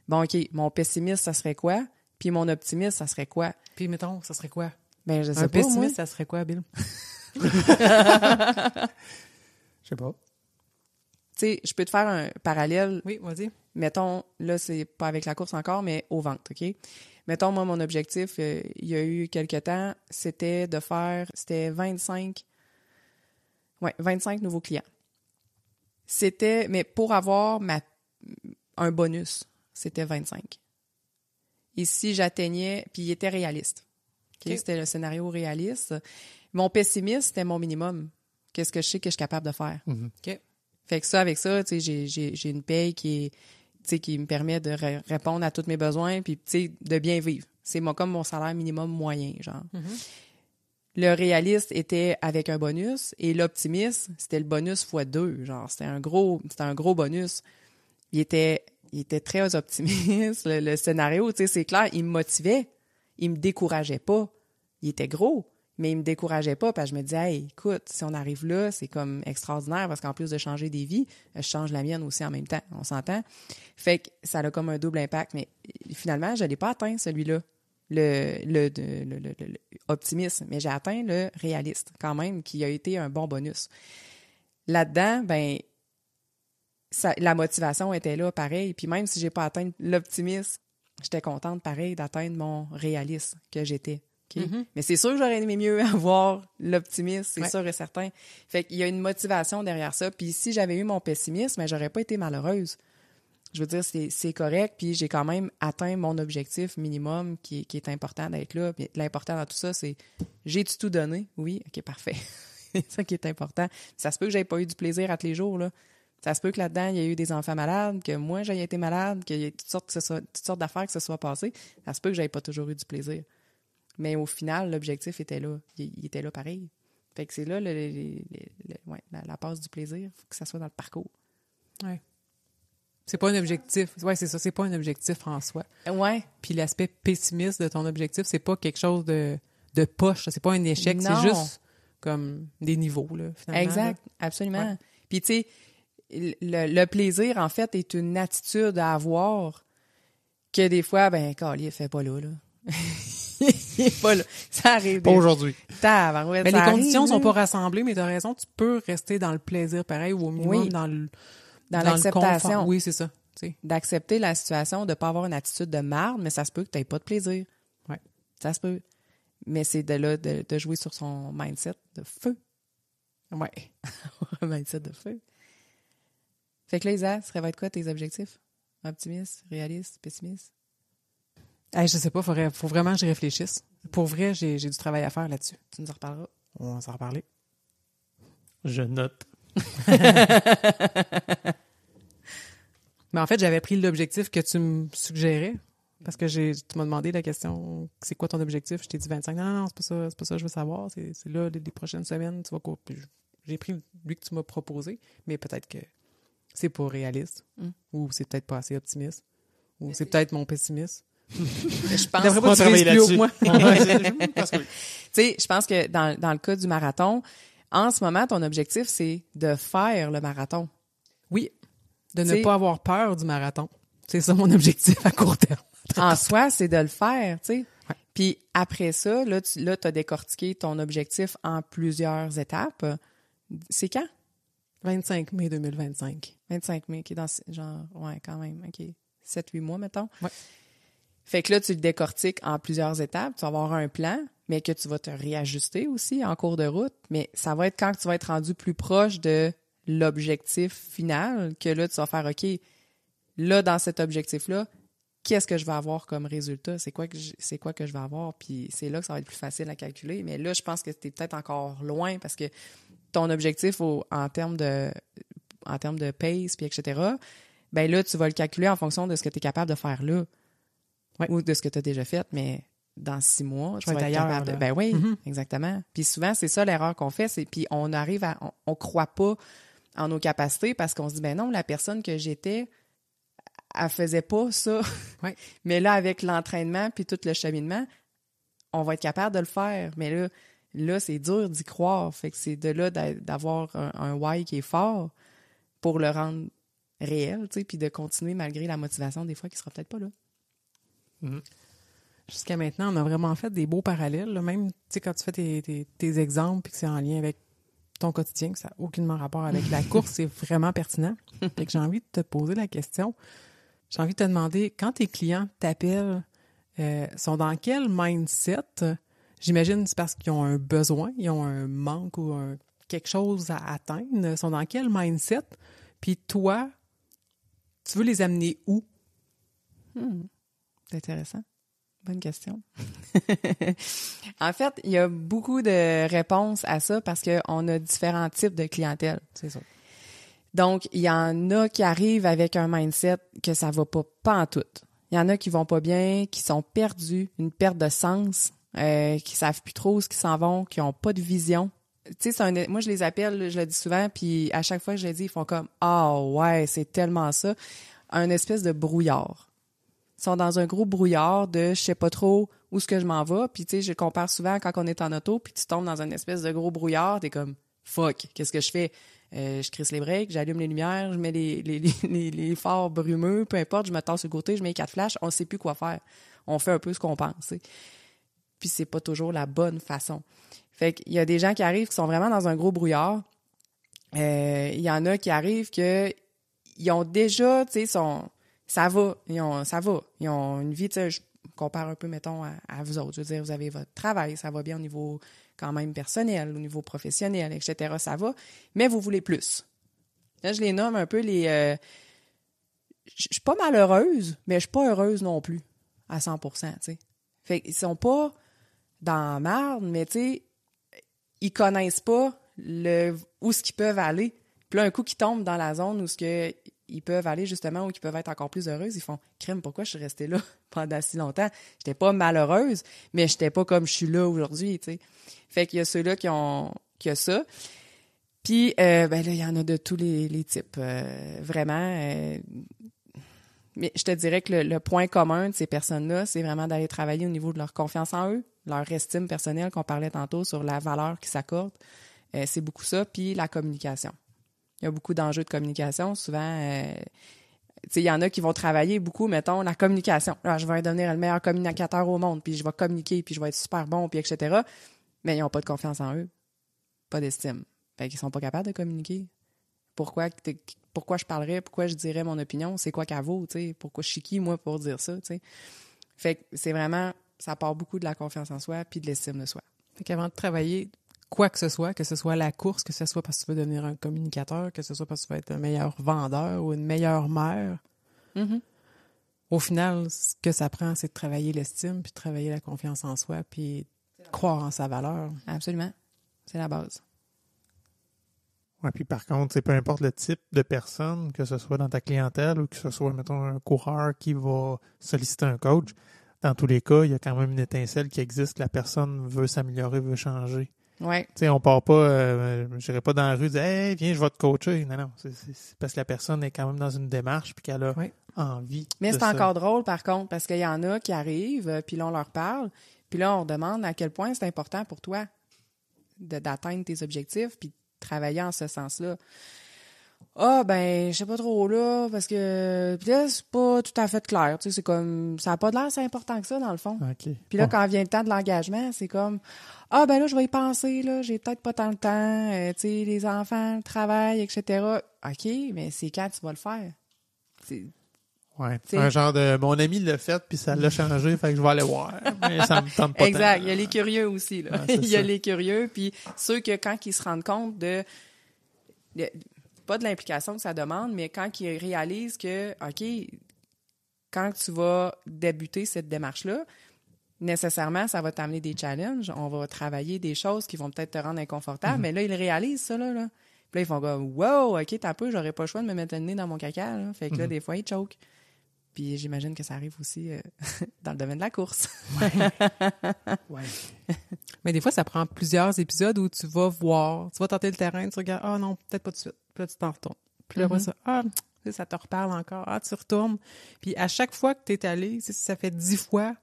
Bon, OK, mon pessimiste, ça serait quoi? Puis mon optimiste, ça serait quoi? Puis, mettons, ça serait quoi? Ben, je sais Un pas, moi. pessimiste, ça serait quoi, Bill? Je sais pas. Tu sais, je peux te faire un parallèle. Oui, vas-y. Mettons, là, c'est pas avec la course encore, mais aux ventes, OK? Mettons, moi, mon objectif, il y a eu quelques temps, c'était 25 nouveaux clients. Mais pour avoir un bonus, c'était 25. Et si j'atteignais, puis il était réaliste. Okay? C'était le scénario réaliste. Mon pessimiste, c'était mon minimum. Qu'est-ce que je sais que je suis capable de faire? OK. Fait que ça, avec ça, tu sais, j'ai une paye qui me permet de répondre à tous mes besoins puis, tu sais, de bien vivre. C'est comme mon salaire minimum moyen, genre. Le réaliste était avec un bonus et l'optimiste, c'était le bonus x2, genre. C'était un gros bonus. Il était très optimiste. Le scénario, tu sais, c'est clair, il me motivait. Il me décourageait pas. Il était gros, mais il me décourageait pas parce que je me disais, hey, écoute, si on arrive là, c'est comme extraordinaire parce qu'en plus de changer des vies, je change la mienne aussi en même temps. On s'entend? Fait que ça a comme un double impact, mais finalement, je l'ai pas atteint, celui-là. Le optimiste, mais j'ai atteint le réaliste quand même, qui a été un bon bonus. Là-dedans, ben, la motivation était là, pareil. Puis même si j'ai pas atteint l'optimisme, j'étais contente, pareil, d'atteindre mon réaliste que j'étais. Okay? Mais c'est sûr que j'aurais aimé mieux avoir l'optimisme, c'est sûr et certain. Fait qu'il y a une motivation derrière ça. Puis si j'avais eu mon pessimisme, ben, j'aurais pas été malheureuse. Je veux dire, c'est correct, puis j'ai quand même atteint mon objectif minimum qui est important d'être là. Puis l'important dans tout ça, c'est j'ai-tu tout donné? Oui, OK, parfait. C'est ça qui est important. Ça se peut que j'aie pas eu du plaisir à tous les jours, là. Ça se peut que là-dedans, il y a eu des enfants malades, que moi, j'ai été malade, qu'il y ait toutes sortes d'affaires qui se soient passées. Ça se peut que j'aie pas toujours eu du plaisir. Mais au final, l'objectif était là. Il était là pareil. Fait que c'est là la passe du plaisir. Il faut que ça soit dans le parcours. Ouais. C'est pas un objectif. Ouais, c'est ça. C'est pas un objectif en soi. Ouais. Puis l'aspect pessimiste de ton objectif, c'est pas quelque chose de poche. C'est pas un échec. Non. C'est juste comme des niveaux, là, finalement. Exact. Là. Absolument. Ouais. Puis, tu sais, le plaisir, en fait, est une attitude à avoir que des fois, ben, Carly, elle fait pas là. Il est pas là. Ça arrive. Pas aujourd'hui. Mais les conditions sont pas rassemblées, mais tu as raison, tu peux rester dans le plaisir pareil ou au minimum dans l'acceptation. Le confort. Oui, c'est ça. T'sais. D'accepter la situation, de pas avoir une attitude de marde, mais ça se peut que tu n'aies pas de plaisir. Ouais. Ça se peut. Mais c'est de jouer sur son mindset de feu. Ouais. Un mindset de feu. Fait que là, Isa, ça va être quoi tes objectifs? Optimiste, réaliste, pessimiste? Je sais pas, faut vraiment que je réfléchisse. Pour vrai, j'ai du travail à faire là-dessus. Tu nous en reparleras. On va s'en reparler. Je note. Mais en fait, j'avais pris l'objectif que tu me suggérais. Parce que tu m'as demandé la question, c'est quoi ton objectif? Je t'ai dit 25. Non, c'est pas ça que je veux savoir. C'est là, les prochaines semaines, tu vas courir. J'ai pris lui que tu m'as proposé, mais peut-être que c'est pas réaliste. Ou c'est peut-être pas assez optimiste. Ou c'est peut-être mon pessimiste. Je pense Devrait pas travailler plus haut que moi. Tu sais, je pense que dans le cas du marathon, en ce moment, ton objectif, c'est de faire le marathon. Oui, de ne pas avoir peur du marathon. C'est ça mon objectif à court terme. En soi, c'est de le faire, tu sais. Ouais. Puis après ça, là, tu as décortiqué ton objectif en plusieurs étapes. C'est quand? 25 mai 2025. 25 mai, qui est dans genre, ouais, quand même, OK. 7-8 mois, mettons. Ouais. Fait que là, tu le décortiques en plusieurs étapes. Tu vas avoir un plan, mais que tu vas te réajuster aussi en cours de route. Mais ça va être quand tu vas être rendu plus proche de l'objectif final que là, tu vas faire, OK, là, dans cet objectif-là, qu'est-ce que je vais avoir comme résultat? C'est quoi que je vais avoir? Puis c'est là que ça va être plus facile à calculer. Mais là, je pense que tu es peut-être encore loin parce que ton objectif en termes de pace, puis etc., ben là, tu vas le calculer en fonction de ce que tu es capable de faire là. Ouais. Ou de ce que tu as déjà fait, mais dans 6 mois, tu vas être ailleurs, capable de... là. Ben oui, Mm-hmm. exactement. Puis souvent, c'est ça l'erreur qu'on fait, puis on arrive on croit pas en nos capacités parce qu'on se dit, ben non, la personne que j'étais, elle faisait pas ça. Ouais. Mais là, avec l'entraînement puis tout le cheminement, on va être capable de le faire. Mais là c'est dur d'y croire. Fait que c'est de là d'avoir un why qui est fort pour le rendre réel, tu sais, puis de continuer malgré la motivation des fois qui sera peut-être pas là. Jusqu'à maintenant, on a vraiment fait des beaux parallèles. Là. Même, tu sais, quand tu fais tes exemples puis que c'est en lien avec ton quotidien, que ça n'a aucunement rapport avec la course, c'est vraiment pertinent. Fait que j'ai envie de te poser la question. J'ai envie de te demander, quand tes clients t'appellent, sont dans quel mindset? J'imagine c'est parce qu'ils ont un besoin, ils ont un manque ou quelque chose à atteindre. Ils sont dans quel mindset? Puis toi, tu veux les amener où? C'est intéressant. Bonne question. En fait, il y a beaucoup de réponses à ça parce qu'on a différents types de clientèle. C'est ça. Donc, il y en a qui arrivent avec un mindset que ça va pas en tout. Il y en a qui vont pas bien, qui sont perdus, une perte de sens, qui savent plus trop où ils s'en vont, qui ont pas de vision. Tu sais, moi, je les appelle, je le dis souvent, puis à chaque fois que je le dis, ils font comme « Ah ouais, c'est tellement ça ». Un espèce de brouillard. Ils sont dans un gros brouillard de « je sais pas trop où est-ce que je m'en vais ». Puis tu sais, je compare souvent quand on est en auto, puis tu tombes dans une espèce de gros brouillard, t'es comme « fuck, qu'est-ce que je fais ?» Je crisse les breaks, j'allume les lumières, je mets les phares brumeux, peu importe, je me tasse sur le côté, je mets les 4 flashs, on ne sait plus quoi faire. On fait un peu ce qu'on pense. T'sais. Puis c'est pas toujours la bonne façon. Fait qu'il y a des gens qui arrivent qui sont vraiment dans un gros brouillard. Il y en a qui arrivent que ils ont déjà, tu sais, ça va. Ils ont une vie, tu sais, je compare un peu, mettons, à vous autres. Je veux dire, vous avez votre travail, ça va bien au niveau quand même personnel, au niveau professionnel, etc., ça va, mais vous voulez plus. Là, je les nomme un peu les... je suis pas malheureuse, mais je suis pas heureuse non plus, à 100%, tu sais. Fait qu'ils sont pas dans la merde, mais tu sais, ils connaissent pas où est-ce qu'ils peuvent aller. Puis là, un coup qu'ils tombent dans la zone où ils peuvent aller justement, où ils peuvent être encore plus heureuses, ils font « Crème, pourquoi je suis restée là pendant si longtemps? J'étais pas malheureuse, mais j'étais pas comme je suis là aujourd'hui, tu sais. » Fait qu'il y a ceux-là qui ont ça. Puis, ben là, il y en a de tous les types, vraiment. Mais je te dirais que le point commun de ces personnes-là, c'est vraiment d'aller travailler au niveau de leur confiance en eux, leur estime personnelle qu'on parlait tantôt sur la valeur qu'ils s'accordent. C'est beaucoup ça. Puis la communication. Il y a beaucoup d'enjeux de communication. Souvent, tu sais, il y en a qui vont travailler beaucoup, mettons, la communication. Alors, je vais devenir le meilleur communicateur au monde, puis je vais communiquer, puis je vais être super bon, puis etc. Mais ils n'ont pas de confiance en eux, pas d'estime. Fait qu'ils sont pas capables de communiquer. Pourquoi je parlerais, pourquoi je dirais mon opinion, c'est quoi qu'elle vaut, tu sais, pourquoi je suis qui, moi, pour dire ça, tu sais. Fait que c'est vraiment, ça part beaucoup de la confiance en soi puis de l'estime de soi. Fait qu'avant de travailler quoi que ce soit la course, que ce soit parce que tu veux devenir un communicateur, que ce soit parce que tu veux être un meilleur vendeur ou une meilleure mère, Mm-hmm. au final, ce que ça prend, c'est de travailler l'estime, puis de travailler la confiance en soi, puis croire en sa valeur. Absolument. C'est la base. Ouais, puis par contre, peu importe le type de personne, que ce soit dans ta clientèle ou que ce soit, mettons, un coureur qui va solliciter un coach, dans tous les cas, il y a quand même une étincelle qui existe, que la personne veut s'améliorer, veut changer. Ouais. Tu sais, on part pas, j'irai pas dans la rue dire hey, viens, je vais te coacher. Non, c'est parce que la personne est quand même dans une démarche puis qu'elle a envie. Mais de c'est ça. encore drôle, par contre, parce qu'il y en a qui arrivent, puis là, on leur parle, puis là, on demande à quel point c'est important pour toi d'atteindre tes objectifs, puis de travailler en ce sens-là. Ah, ben, je sais pas trop, là, parce que puis là, c'est pas tout à fait clair. Tu sais, c'est comme, ça a pas de l'air si important que ça, dans le fond. OK. Puis là, Bon. quand vient le temps de l'engagement, c'est comme, ah, ben là, je vais y penser, là, j'ai peut-être pas tant le temps, tu sais, les enfants, le travail, etc. OK, mais c'est quand tu vas le faire? C'est- Ouais. T'sais. Un genre de mon ami l'a fait puis ça l'a changé, fait que je vais aller voir. Mais ça me tente pas. Exact. tant. Il y a les curieux aussi, là. Ah, c'est Il y a ça. les curieux, puis ceux que quand ils se rendent compte pas de l'implication que ça demande, mais quand ils réalisent que, OK, quand tu vas débuter cette démarche-là, nécessairement, ça va t'amener des challenges. On va travailler des choses qui vont peut-être te rendre inconfortable, mais là, ils réalisent ça, là. Puis là, ils font comme, wow, OK, t'as peu, j'aurais pas le choix de me mettre le nez dans mon caca, là. Fait que là, des fois, ils choquent. Puis j'imagine que ça arrive aussi dans le domaine de la course. Ouais. Mais des fois, ça prend plusieurs épisodes où tu vas voir, tu vas tenter le terrain, tu regardes, ah non, peut-être pas tout de suite. Puis là, tu t'en retournes. Puis là, après ça, ça te reparle encore. Ah, tu retournes. Puis à chaque fois que tu es allé, ça fait 10 fois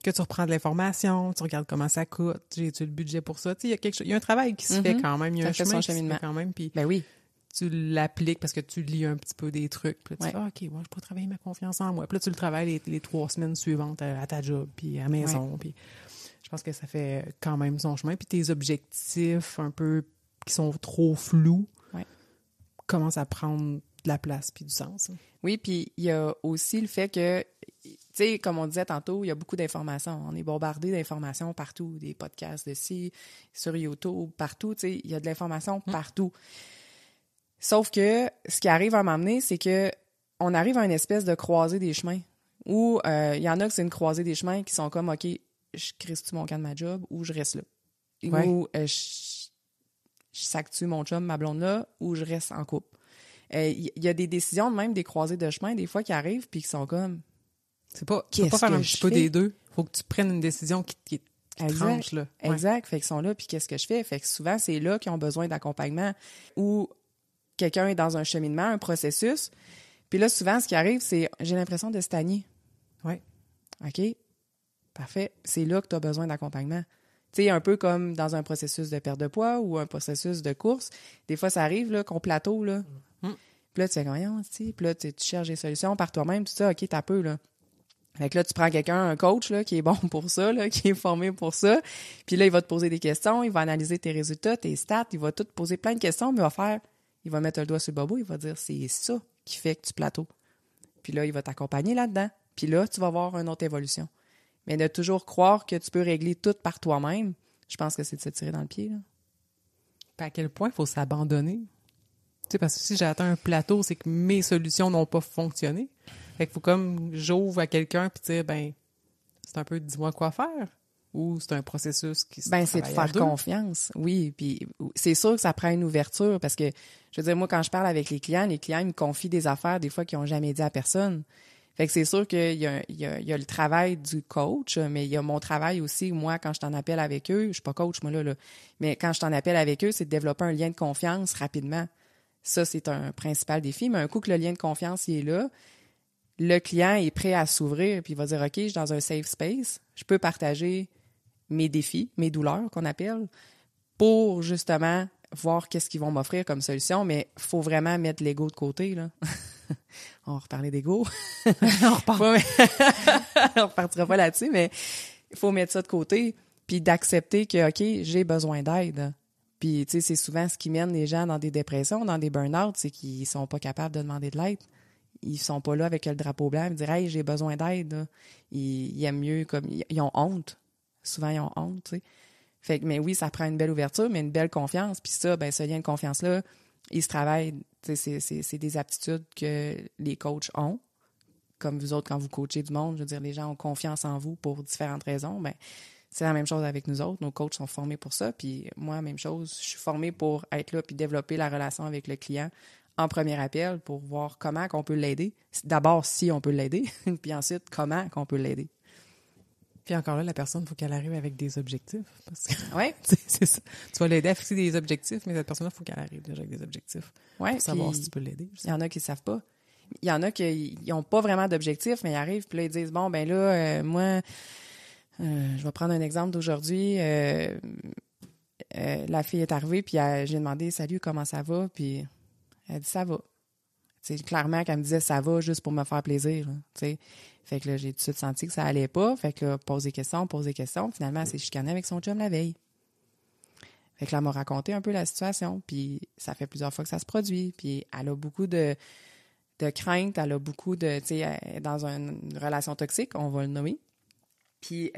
que tu reprends de l'information, tu regardes comment ça coûte, j'ai-tu le budget pour ça. Tu sais, il y a un travail qui se fait quand même, il y a un Ça fait chemin son qui se cheminement. fait quand même, puis Ben oui. tu l'appliques parce que tu lis un petit peu des trucs. Puis là, tu Ouais. dis, OK, moi, je peux travailler ma confiance en moi. Puis là, tu le travailles les 3 semaines suivantes à ta job, puis à la maison. Puis je pense que ça fait quand même son chemin. Puis tes objectifs un peu qui sont trop flous commencent à prendre de la place puis du sens. Oui, puis il y a aussi le fait que, tu sais, comme on disait tantôt, il y a beaucoup d'informations. On est bombardé d'informations partout, des podcasts de ci, sur YouTube, partout, tu sais, il y a de l'information partout. Sauf que ce qui arrive à un moment donné, c'est que on arrive à une espèce de croisée des chemins où il y en a que c'est une croisée des chemins qui sont comme, OK, je crisse-tu mon camp de ma job ou je reste là? Ouais. Ou je sac-tu mon chum, ma blonde là, ou je reste en couple? Il y a des décisions, même des croisées de chemin, des fois, qui arrivent puis qui sont comme... Tu peux Qu'est-ce pas faire que un je petit peu fais? des deux. Faut que tu prennes une décision qui tranche, là. Ouais. Exact. Fait qu'ils sont là, puis qu'est-ce que je fais? Fait que souvent, c'est là qu'ils ont besoin d'accompagnement ou quelqu'un est dans un cheminement, un processus. Puis là, souvent, ce qui arrive, c'est j'ai l'impression de stagner. Ouais. OK? Parfait. C'est là que tu as besoin d'accompagnement. Tu sais, un peu comme dans un processus de perte de poids ou un processus de course. Des fois, ça arrive là, qu'on plateau, là. Puis là, tu fais voyons, tu sais. Puis là, tu cherches des solutions par toi-même, tout ça. OK, t'as peu, là. Fait que là, tu prends quelqu'un, un coach, là, qui est bon pour ça, là, qui est formé pour ça. Puis là, il va te poser des questions, il va analyser tes résultats, tes stats, il va tout te poser plein de questions, mais il va mettre le doigt sur le bobo, il va dire c'est ça qui fait que tu plateaux. Puis là, il va t'accompagner là-dedans. Puis là, tu vas voir une autre évolution. Mais de toujours croire que tu peux régler tout par toi-même, je pense que c'est de se tirer dans le pied, là. Puis à quel point il faut s'abandonner? Tu sais, parce que si j'ai atteint un plateau, c'est que mes solutions n'ont pas fonctionné. Fait qu'il faut comme j'ouvre à quelqu'un puis dire, ben, c'est un peu dis-moi quoi faire. Ou c'est un processus qui se Ben, c'est de travaille à faire deux. confiance, oui. Puis c'est sûr que ça prend une ouverture parce que, je veux dire, moi, quand je parle avec les clients ils me confient des affaires des fois qu'ils n'ont jamais dit à personne. Fait que c'est sûr qu'il y a le travail du coach, mais il y a mon travail aussi, moi, quand je t'en appelle avec eux, je suis pas coach, moi, là, mais quand je t'en appelle avec eux, c'est de développer un lien de confiance rapidement. Ça, c'est un principal défi, mais un coup que le lien de confiance il est là, le client est prêt à s'ouvrir puis il va dire, OK, je suis dans un safe space, je peux partager mes défis, mes douleurs qu'on appelle, pour justement voir qu'est-ce qu'ils vont m'offrir comme solution, mais il faut vraiment mettre l'ego de côté, là. On va reparler d'ego. On repartira pas là-dessus, mais il faut mettre ça de côté puis d'accepter que, OK, j'ai besoin d'aide. Puis, tu sais, c'est souvent ce qui mène les gens dans des dépressions, dans des burn-out, c'est qu'ils sont pas capables de demander de l'aide. Ils sont pas là avec le drapeau blanc et dire « Hey, j'ai besoin d'aide. » là. Ils aiment mieux, comme ils ont honte. Souvent, ils ont honte, tu sais. Fait que, mais oui, ça prend une belle ouverture, mais une belle confiance. Puis ça, ben ce lien de confiance-là, il se travaille. C'est des aptitudes que les coachs ont comme vous autres, quand vous coachez du monde, je veux dire, les gens ont confiance en vous pour différentes raisons, ben c'est la même chose avec nous autres. Nos coachs sont formés pour ça. Puis moi, même chose, je suis formée pour être là puis développer la relation avec le client en premier appel pour voir comment qu'on peut l'aider. D'abord, si on peut l'aider, puis ensuite, comment qu'on peut l'aider. Puis encore là, la personne, il faut qu'elle arrive avec des objectifs. Parce que Oui. c'est ça. Tu vas l'aider à fixer des objectifs, mais cette personne-là, il faut qu'elle arrive déjà avec des objectifs Ouais, pour savoir si tu peux l'aider. Il y en a qui ne savent pas. Il y en a qui n'ont pas vraiment d'objectifs, mais ils arrivent, puis là, ils disent, bon, ben là, moi... je vais prendre un exemple d'aujourd'hui. La fille est arrivée, puis j'ai demandé « Salut, comment ça va? » Puis elle dit « Ça va. » C'est clairement qu'elle me disait « Ça va » juste pour me faire plaisir. Là, fait que là, j'ai tout de suite senti que ça allait pas. Fait que là, pose des questions. Finalement, elle s'est chicanée avec son chum la veille. Fait que là, elle m'a raconté un peu la situation. Puis ça fait plusieurs fois que ça se produit. Puis elle a beaucoup de craintes. Elle a beaucoup de... Tu sais, elle est dans une relation toxique, on va le nommer. Puis,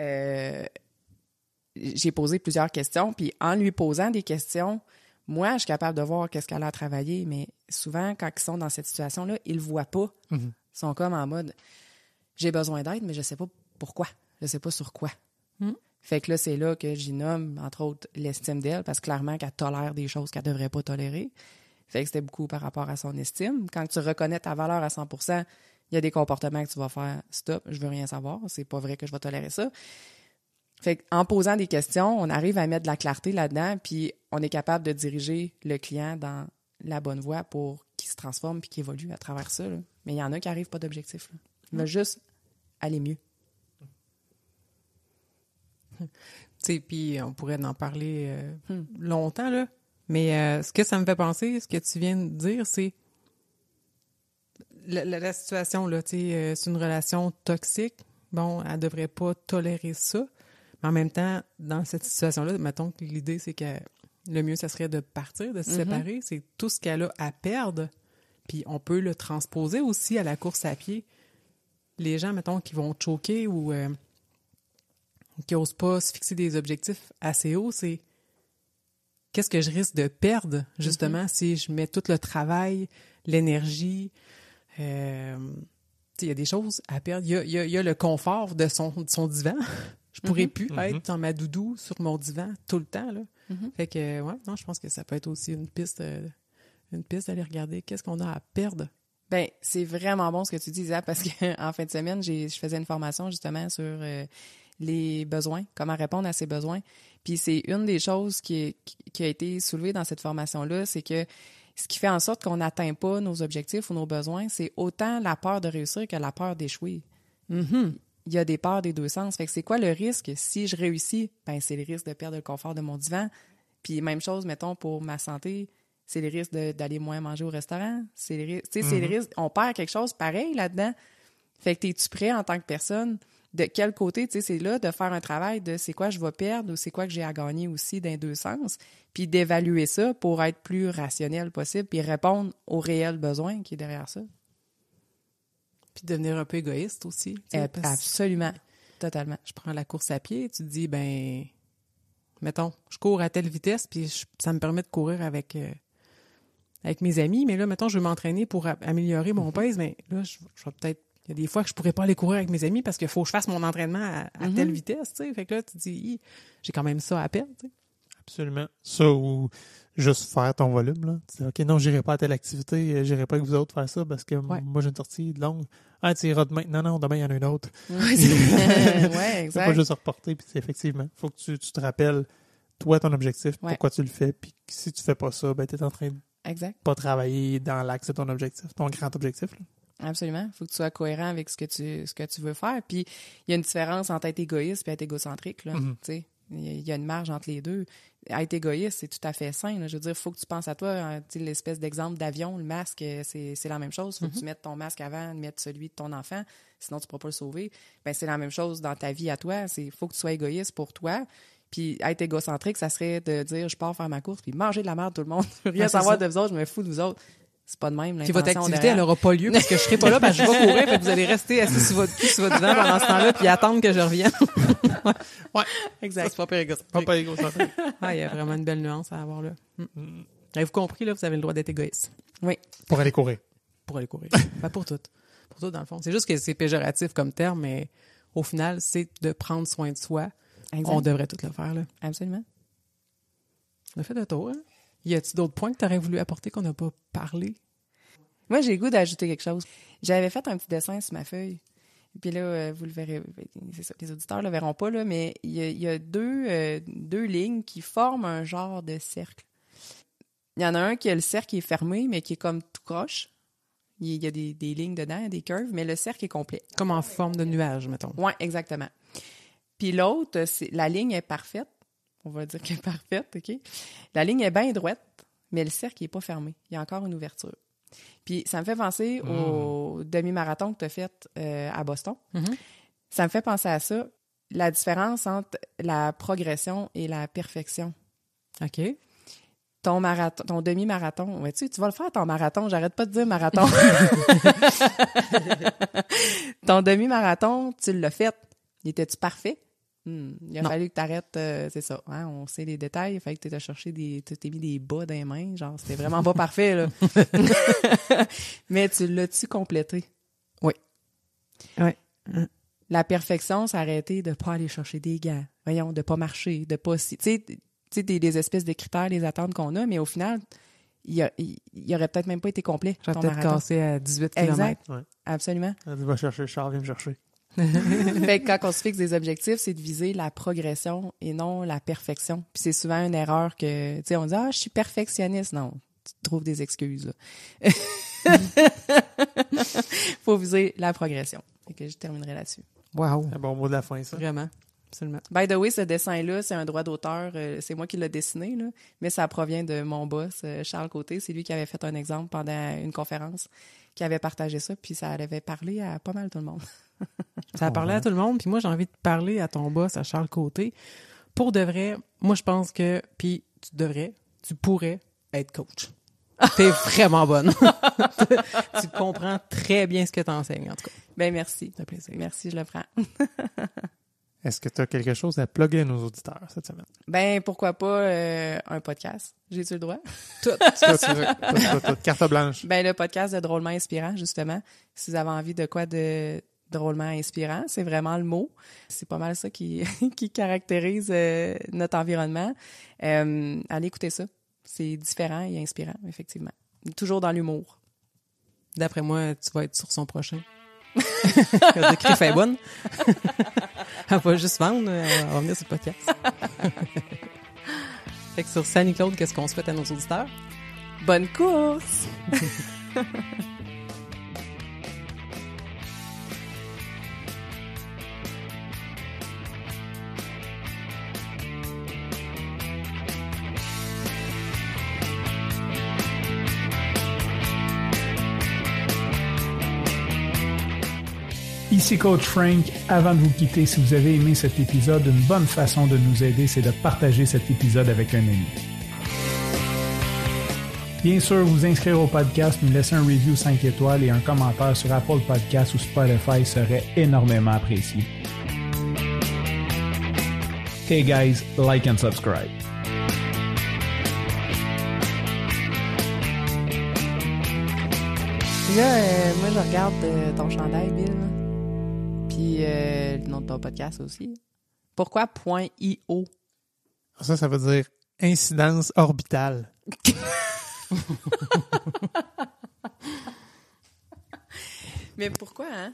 j'ai posé plusieurs questions. Puis, en lui posant des questions, moi, je suis capable de voir qu'est-ce qu'elle a travaillé. Mais souvent, quand ils sont dans cette situation-là, ils ne le voient pas. Mm-hmm. Ils sont comme en mode, j'ai besoin d'aide, mais je ne sais pas pourquoi. Je ne sais pas sur quoi. Fait que là, c'est là que j'y nomme, entre autres, l'estime d'elle, parce que clairement qu'elle tolère des choses qu'elle ne devrait pas tolérer. Fait que c'était beaucoup par rapport à son estime. Quand tu reconnais ta valeur à 100%, il y a des comportements que tu vas faire « Stop, je veux rien savoir, c'est pas vrai que je vais tolérer ça. » Fait qu'en posant des questions, on arrive à mettre de la clarté là-dedans, puis on est capable de diriger le client dans la bonne voie pour qu'il se transforme puis qu'il évolue à travers ça. Là. Mais il y en a qui n'arrivent pas d'objectif. Là. Ils veulent juste aller mieux. Tu sais, puis on pourrait en parler longtemps, là. Mais ce que ça me fait penser, ce que tu viens de dire, c'est la situation, là, tu sais, c'est une relation toxique. Bon, elle devrait pas tolérer ça. Mais en même temps, dans cette situation-là, mettons que l'idée, c'est que le mieux, ça serait de partir, de se séparer. C'est tout ce qu'elle a à perdre. Puis on peut le transposer aussi à la course à pied. Les gens, mettons, qui vont choquer ou qui n'osent pas se fixer des objectifs assez hauts, c'est qu'est-ce que je risque de perdre, justement, si je mets tout le travail, l'énergie. Il y a des choses à perdre. Il y a le confort de son divan. Je pourrais plus être dans ma doudou sur mon divan tout le temps. Là. Fait que, ouais, non, je pense que ça peut être aussi une piste d'aller regarder qu'est-ce qu'on a à perdre. Ben, c'est vraiment bon ce que tu dis, Isa, parce qu'en fin de semaine, je faisais une formation justement sur les besoins, comment répondre à ses besoins. Puis c'est une des choses qui a été soulevée dans cette formation-là, c'est que ce qui fait en sorte qu'on n'atteint pas nos objectifs ou nos besoins, c'est autant la peur de réussir que la peur d'échouer. Il y a des peurs des deux sens. Fait que c'est quoi le risque? Si je réussis, ben c'est le risque de perdre le confort de mon divan. Puis même chose, mettons, pour ma santé, c'est le risque d'aller moins manger au restaurant. C'est le risque, c'est le risque. On perd quelque chose pareil là-dedans. Fait que es-tu prêt en tant que personne? De quel côté, tu sais, c'est là de faire un travail de c'est quoi je vais perdre ou c'est quoi que j'ai à gagner aussi dans les deux sens, puis d'évaluer ça pour être plus rationnel possible, puis répondre aux réels besoins qui est derrière ça. Puis devenir un peu égoïste aussi. Absolument, totalement. Je prends la course à pied, tu te dis, ben, mettons, je cours à telle vitesse, puis ça me permet de courir avec mes amis, mais là, mettons, je veux m'entraîner pour améliorer mon pace, mais là, je vais peut-être. Il y a des fois que je pourrais pas aller courir avec mes amis parce qu'il faut que je fasse mon entraînement à telle vitesse, tu sais. Fait que là, tu te dis, j'ai quand même ça à perdre, tu sais. Absolument. Ça ou juste faire ton volume, là. Tu dis, OK, non, j'irai pas à telle activité, j'irai pas avec vous autres faire ça parce que moi, j'ai une sortie de longue. Ah, tu iras demain. Non, demain, il y en a une autre. Ouais, exact. C'est pas juste reporter, puis effectivement, faut que tu te rappelles, toi, ton objectif, pourquoi tu le fais, puis si tu fais pas ça, ben, t'es en train de pas travailler dans l'axe de ton objectif, ton grand objectif, là. Absolument. Il faut que tu sois cohérent avec ce que tu veux faire. Puis, il y a une différence entre être égoïste et être égocentrique. Là, tu sais. Il y a une marge entre les deux. Être égoïste, c'est tout à fait sain. Là. Je veux dire, il faut que tu penses à toi. Tu sais, l'espèce d'exemple d'avion, le masque, c'est la même chose. Il faut que tu mettes ton masque avant de mettre celui de ton enfant. Sinon, tu ne pourras pas le sauver. Ben, c'est la même chose dans ta vie à toi. Il faut que tu sois égoïste pour toi. Puis être égocentrique, ça serait de dire, je pars faire ma course, puis manger de la merde tout le monde. Rien savoir de vous autres, je me fous de vous autres. C'est pas de même. Puis votre activité, elle n'aura pas lieu parce que je serai pas là, parce que je vais courir, fait que vous allez rester assis sur votre cul, sur votre divan pendant ce temps-là, puis attendre que je revienne. Ouais, exact. Ça, c'est pas pire égocentrique. Pas égocentrique. Il y a vraiment une belle nuance à avoir là. Avez-vous compris, là, vous avez le droit d'être égoïste. Oui. Pour aller courir. Pour aller courir. Pas pour tout. pour toi, dans le fond. C'est juste que c'est péjoratif comme terme, mais au final, c'est de prendre soin de soi. Exact. On devrait tout le faire, là. Absolument. On a fait le tour, hein? Y a-t-il d'autres points que tu aurais voulu apporter qu'on n'a pas parlé? Moi, j'ai le goût d'ajouter quelque chose. J'avais fait un petit dessin sur ma feuille. Puis là, vous le verrez, c'est ça, les auditeurs le verront pas, là, mais il y a deux lignes qui forment un genre de cercle. Il y en a un qui a le cercle qui est fermé, mais qui est comme tout croche. Il y a des lignes dedans, des curves, mais le cercle est complet. Comme en forme de nuage, mettons. Oui, exactement. Puis l'autre, la ligne est parfaite. On va dire qu'elle est parfaite, OK? La ligne est bien droite, mais le cercle n'est pas fermé. Il y a encore une ouverture. Puis ça me fait penser au demi-marathon que tu as fait à Boston. Mm-hmm. Ça me fait penser à ça, la différence entre la progression et la perfection. OK. Ton demi-marathon, ouais, tu vas le faire ton marathon, j'arrête pas de dire marathon. Ton demi-marathon, tu l'as fait. Était-tu parfait? Il a fallu que tu arrêtes, c'est ça, hein, on sait les détails, il fallait que tu cherché tu t'es mis des bas dans les mains, genre, c'était vraiment pas parfait, là. Mais tu l'as-tu complété? Oui. Oui. La perfection, c'est arrêter de pas aller chercher des gants, voyons, de pas marcher, de pas... Tu sais, des espèces de critères, des attentes qu'on a, mais au final, il aurait peut-être même pas été complet, J'aurais ton peut-être marathon. cassé à 18 Exact. km. Ouais. Absolument. Elle dit, va chercher Charles, viens me chercher. Fait que quand on se fixe des objectifs, c'est de viser la progression et non la perfection. Puis c'est souvent une erreur que, tu sais, on dit « Ah, je suis perfectionniste ». Non, tu trouves des excuses, là. Faut viser la progression. Fait que je terminerai là-dessus. Wow. Un bon mot de la fin, ça. Vraiment. Absolument. By the way, ce dessin-là, c'est un droit d'auteur. C'est moi qui l'ai dessiné, là, mais ça provient de mon boss, Charles Côté. C'est lui qui avait fait un exemple pendant une conférence, qui avait partagé ça, puis ça avait parlé à pas mal tout le monde. Ça a parlé à tout le monde, puis moi, j'ai envie de parler à ton boss, à Charles Côté. Pour de vrai, moi, je pense que, puis tu pourrais être coach. T'es vraiment bonne. Tu comprends très bien ce que t'enseignes, en tout cas. Ben merci. Ça fait plaisir. Merci, je le prends. Est-ce que tu as quelque chose à plugger à nos auditeurs cette semaine? Ben, pourquoi pas un podcast? J'ai-tu le droit? Tout ce que tu veux. Toute carte blanche. Ben, le podcast de Drôlement Inspirant, justement. Si vous avez envie de quoi de drôlement inspirant, c'est vraiment le mot. C'est pas mal ça qui caractérise notre environnement. Allez écouter ça. C'est différent et inspirant, effectivement. Toujours dans l'humour. D'après moi, tu vas être sur son prochain. Le décret fait bonne. Elle va juste vendre, elle va venir sur le podcast. Fait que sur Saint-Claude, qu'est-ce qu'on souhaite à nos auditeurs? Bonne course! Ici Coach Frank. Avant de vous quitter, si vous avez aimé cet épisode, une bonne façon de nous aider, c'est de partager cet épisode avec un ami. Bien sûr, vous inscrire au podcast, nous laisser un review 5 étoiles et un commentaire sur Apple Podcasts ou Spotify serait énormément apprécié. Hey guys, like and subscribe. Là, moi, je regarde ton chandail, Bill. Puis le nom de ton podcast aussi. Pourquoi .io? Ça veut dire incidence orbitale. Mais pourquoi, hein?